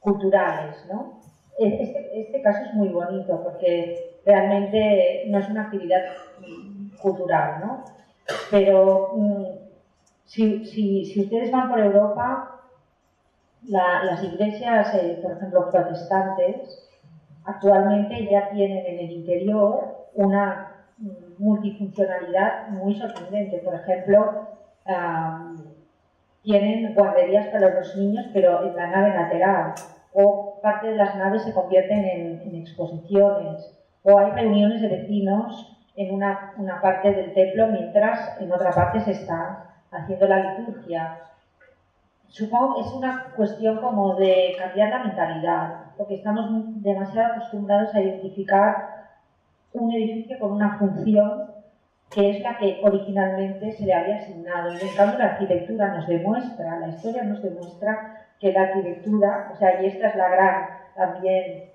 culturales, ¿no? Este caso es muy bonito porque realmente no es una actividad cultural, ¿no? Pero si ustedes van por Europa, las iglesias, por ejemplo, protestantes, actualmente ya tienen en el interior una multifuncionalidad muy sorprendente. Por ejemplo, tienen guarderías para los niños, pero en la nave lateral, o parte de las naves se convierten en exposiciones, o hay reuniones de vecinos en una parte del templo mientras en otra parte se está haciendo la liturgia. Supongo que es una cuestión como de cambiar la mentalidad, porque estamos demasiado acostumbrados a identificar un edificio con una función que es la que originalmente se le había asignado. Y en cambio la arquitectura nos demuestra, la historia nos demuestra que la arquitectura, o sea, y esta es la gran también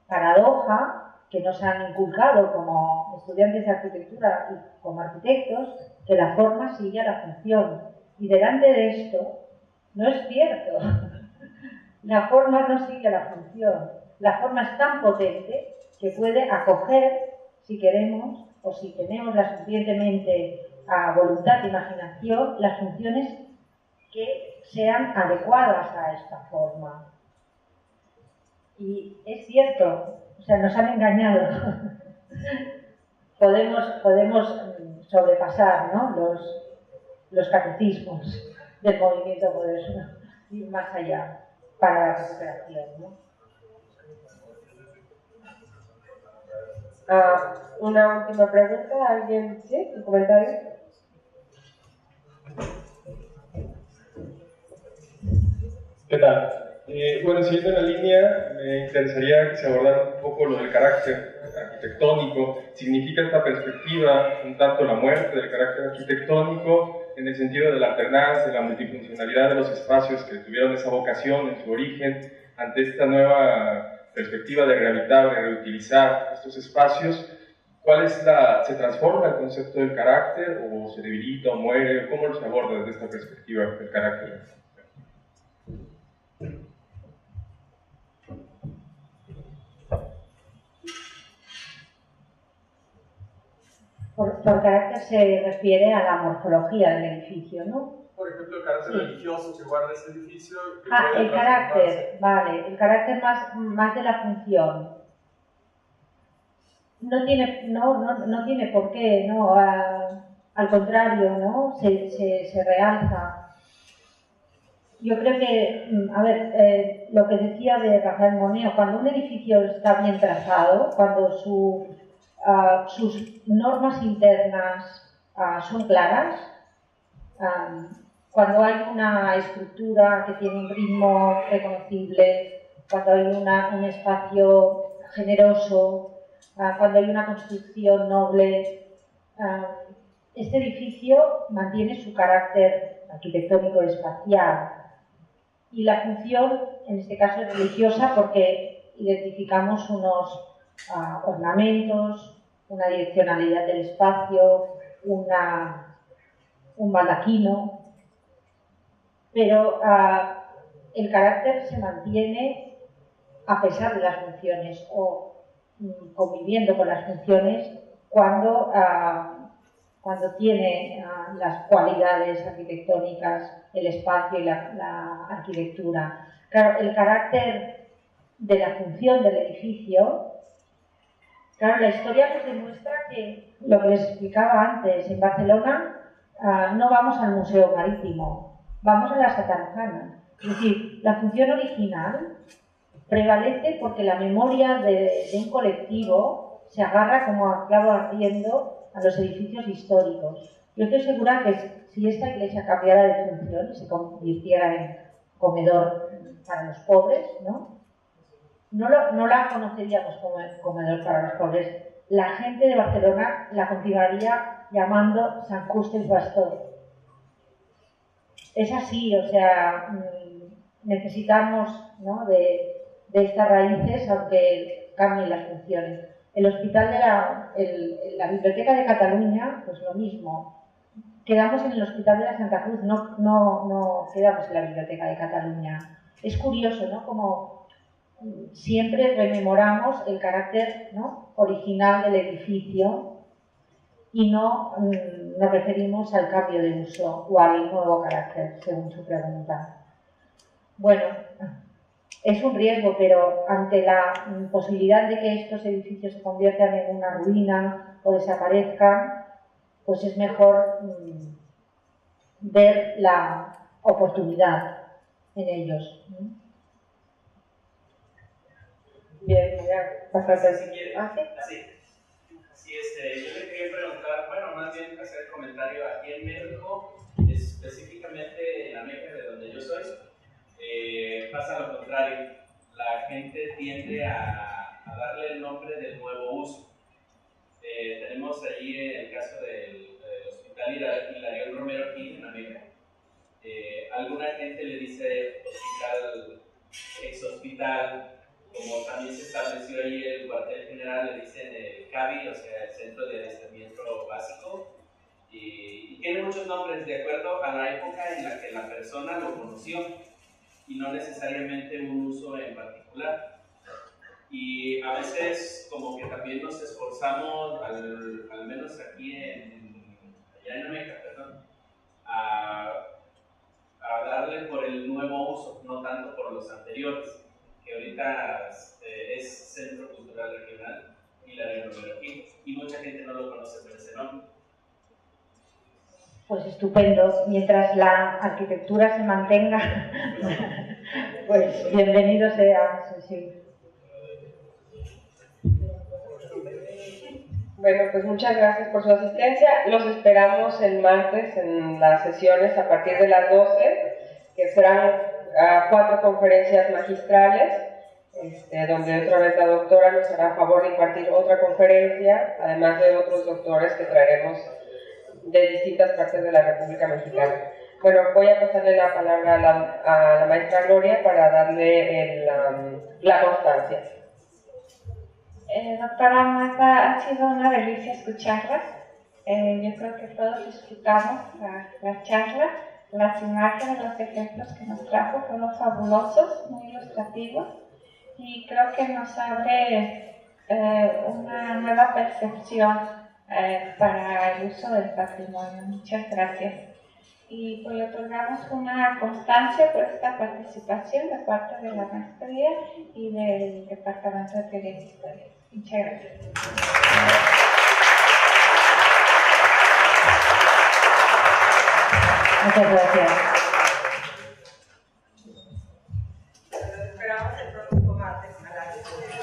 paradoja que nos han inculcado como estudiantes de arquitectura y como arquitectos, que la forma sigue a la función. Y delante de esto, no es cierto. La forma no sigue a la función. La forma es tan potente que puede acoger, si queremos, o si tenemos la suficientemente voluntad e imaginación, las funciones que sean adecuadas a esta forma. Y es cierto, o sea, nos han engañado. podemos sobrepasar, ¿no?, los catecismos del movimiento moderno, ir más allá para la recuperación, ¿no? Una última pregunta, ¿alguien? ¿Sí? ¿Un comentario? ¿Qué tal? Bueno, siguiendo la línea, me interesaría que se abordara un poco lo del carácter arquitectónico. ¿Significa esta perspectiva un tanto la muerte del carácter arquitectónico en el sentido de la alternancia, de la multifuncionalidad de los espacios que tuvieron esa vocación en su origen, ante esta nueva perspectiva de rehabilitar, de reutilizar estos espacios? ¿Se transforma el concepto del carácter o se debilita o muere? ¿Cómo se aborda desde esta perspectiva del carácter? Por carácter se refiere a la morfología del edificio, ¿no? Por ejemplo, el carácter religioso que guarda este edificio. El carácter, vale, el carácter más de la función. No tiene por qué, ¿no? Al contrario, ¿no? Se realza. Yo creo que, lo que decía de Rafael Moneo, cuando un edificio está bien trazado, cuando sus normas internas son claras, cuando hay una estructura que tiene un ritmo reconocible, cuando hay un espacio generoso, cuando hay una construcción noble, este edificio mantiene su carácter arquitectónico espacial. Y la función, en este caso, es religiosa porque identificamos unos ornamentos, una direccionalidad del espacio, un baldaquino, pero el carácter se mantiene a pesar de las funciones o conviviendo con las funciones cuando tiene las cualidades arquitectónicas, el espacio y la arquitectura. Claro, el carácter de la función del edificio, claro, la historia nos demuestra que, lo que les explicaba antes, en Barcelona no vamos al Museo Marítimo, vamos a la Satarzana. Es decir, la función original prevalece porque la memoria de un colectivo se agarra como a clavo ardiendo a los edificios históricos. Yo estoy segura que si esta iglesia cambiara de función y se convirtiera en comedor para los pobres, no la conoceríamos como comedor para los pobres. La gente de Barcelona la continuaría llamando Sant Justes Pastor. Es así, o sea, necesitamos, ¿no?, de estas raíces, aunque cambien las funciones. El hospital la Biblioteca de Cataluña, pues lo mismo. Quedamos en el Hospital de la Santa Cruz, no quedamos en la Biblioteca de Cataluña. Es curioso, ¿no?, como siempre rememoramos el carácter, ¿no?, original del edificio y no nos referimos al cambio de uso o al nuevo carácter, según su pregunta. Bueno, es un riesgo, pero ante la posibilidad de que estos edificios se conviertan en una ruina o desaparezcan, pues es mejor ver la oportunidad en ellos. Bien, voy a pasarte al siguiente. Yo le quería preguntar, bueno, más bien hacer el comentario. Aquí en México, específicamente en la Meca, de donde yo soy, pasa lo contrario. La gente tiende a darle el nombre del nuevo uso. Tenemos allí el caso del Hospital Hilarión Romero aquí en la Meca. Alguna gente le dice hospital, ex-hospital, como también se estableció ahí el cuartel general, le dicen el CABI, o sea, el Centro de Adiestramiento Básico, y tiene muchos nombres de acuerdo a la época en la que la persona lo conoció y no necesariamente un uso en particular. Y a veces como que también nos esforzamos, al menos aquí allá en América, perdón, a darle por el nuevo uso, no tanto por los anteriores, que ahorita es Centro Cultural Regional y la Renumeración, y mucha gente no lo conoce por ese nombre. Pues estupendo, mientras la arquitectura se mantenga, pues bienvenido sea, sí. Bueno, pues muchas gracias por su asistencia. Los esperamos el martes en las sesiones a partir de las 12, que serán 4 conferencias magistrales, donde otra vez la doctora nos hará favor de impartir otra conferencia, además de otros doctores que traeremos de distintas partes de la República Mexicana. Bueno, voy a pasarle la palabra a la maestra Gloria para darle la constancia. Doctora Marta, ha sido una delicia escucharla. Yo creo que todos disfrutamos la charla, las imágenes, los ejemplos que nos trajo fueron fabulosos, muy ilustrativos, y creo que nos abre una nueva percepción para el uso del patrimonio. Muchas gracias. Y pues le otorgamos una constancia por esta participación de parte de la maestría y del Departamento de Teoría y Historia. Muchas gracias. Muchas gracias. Nos esperamos el próximo martes a las 10.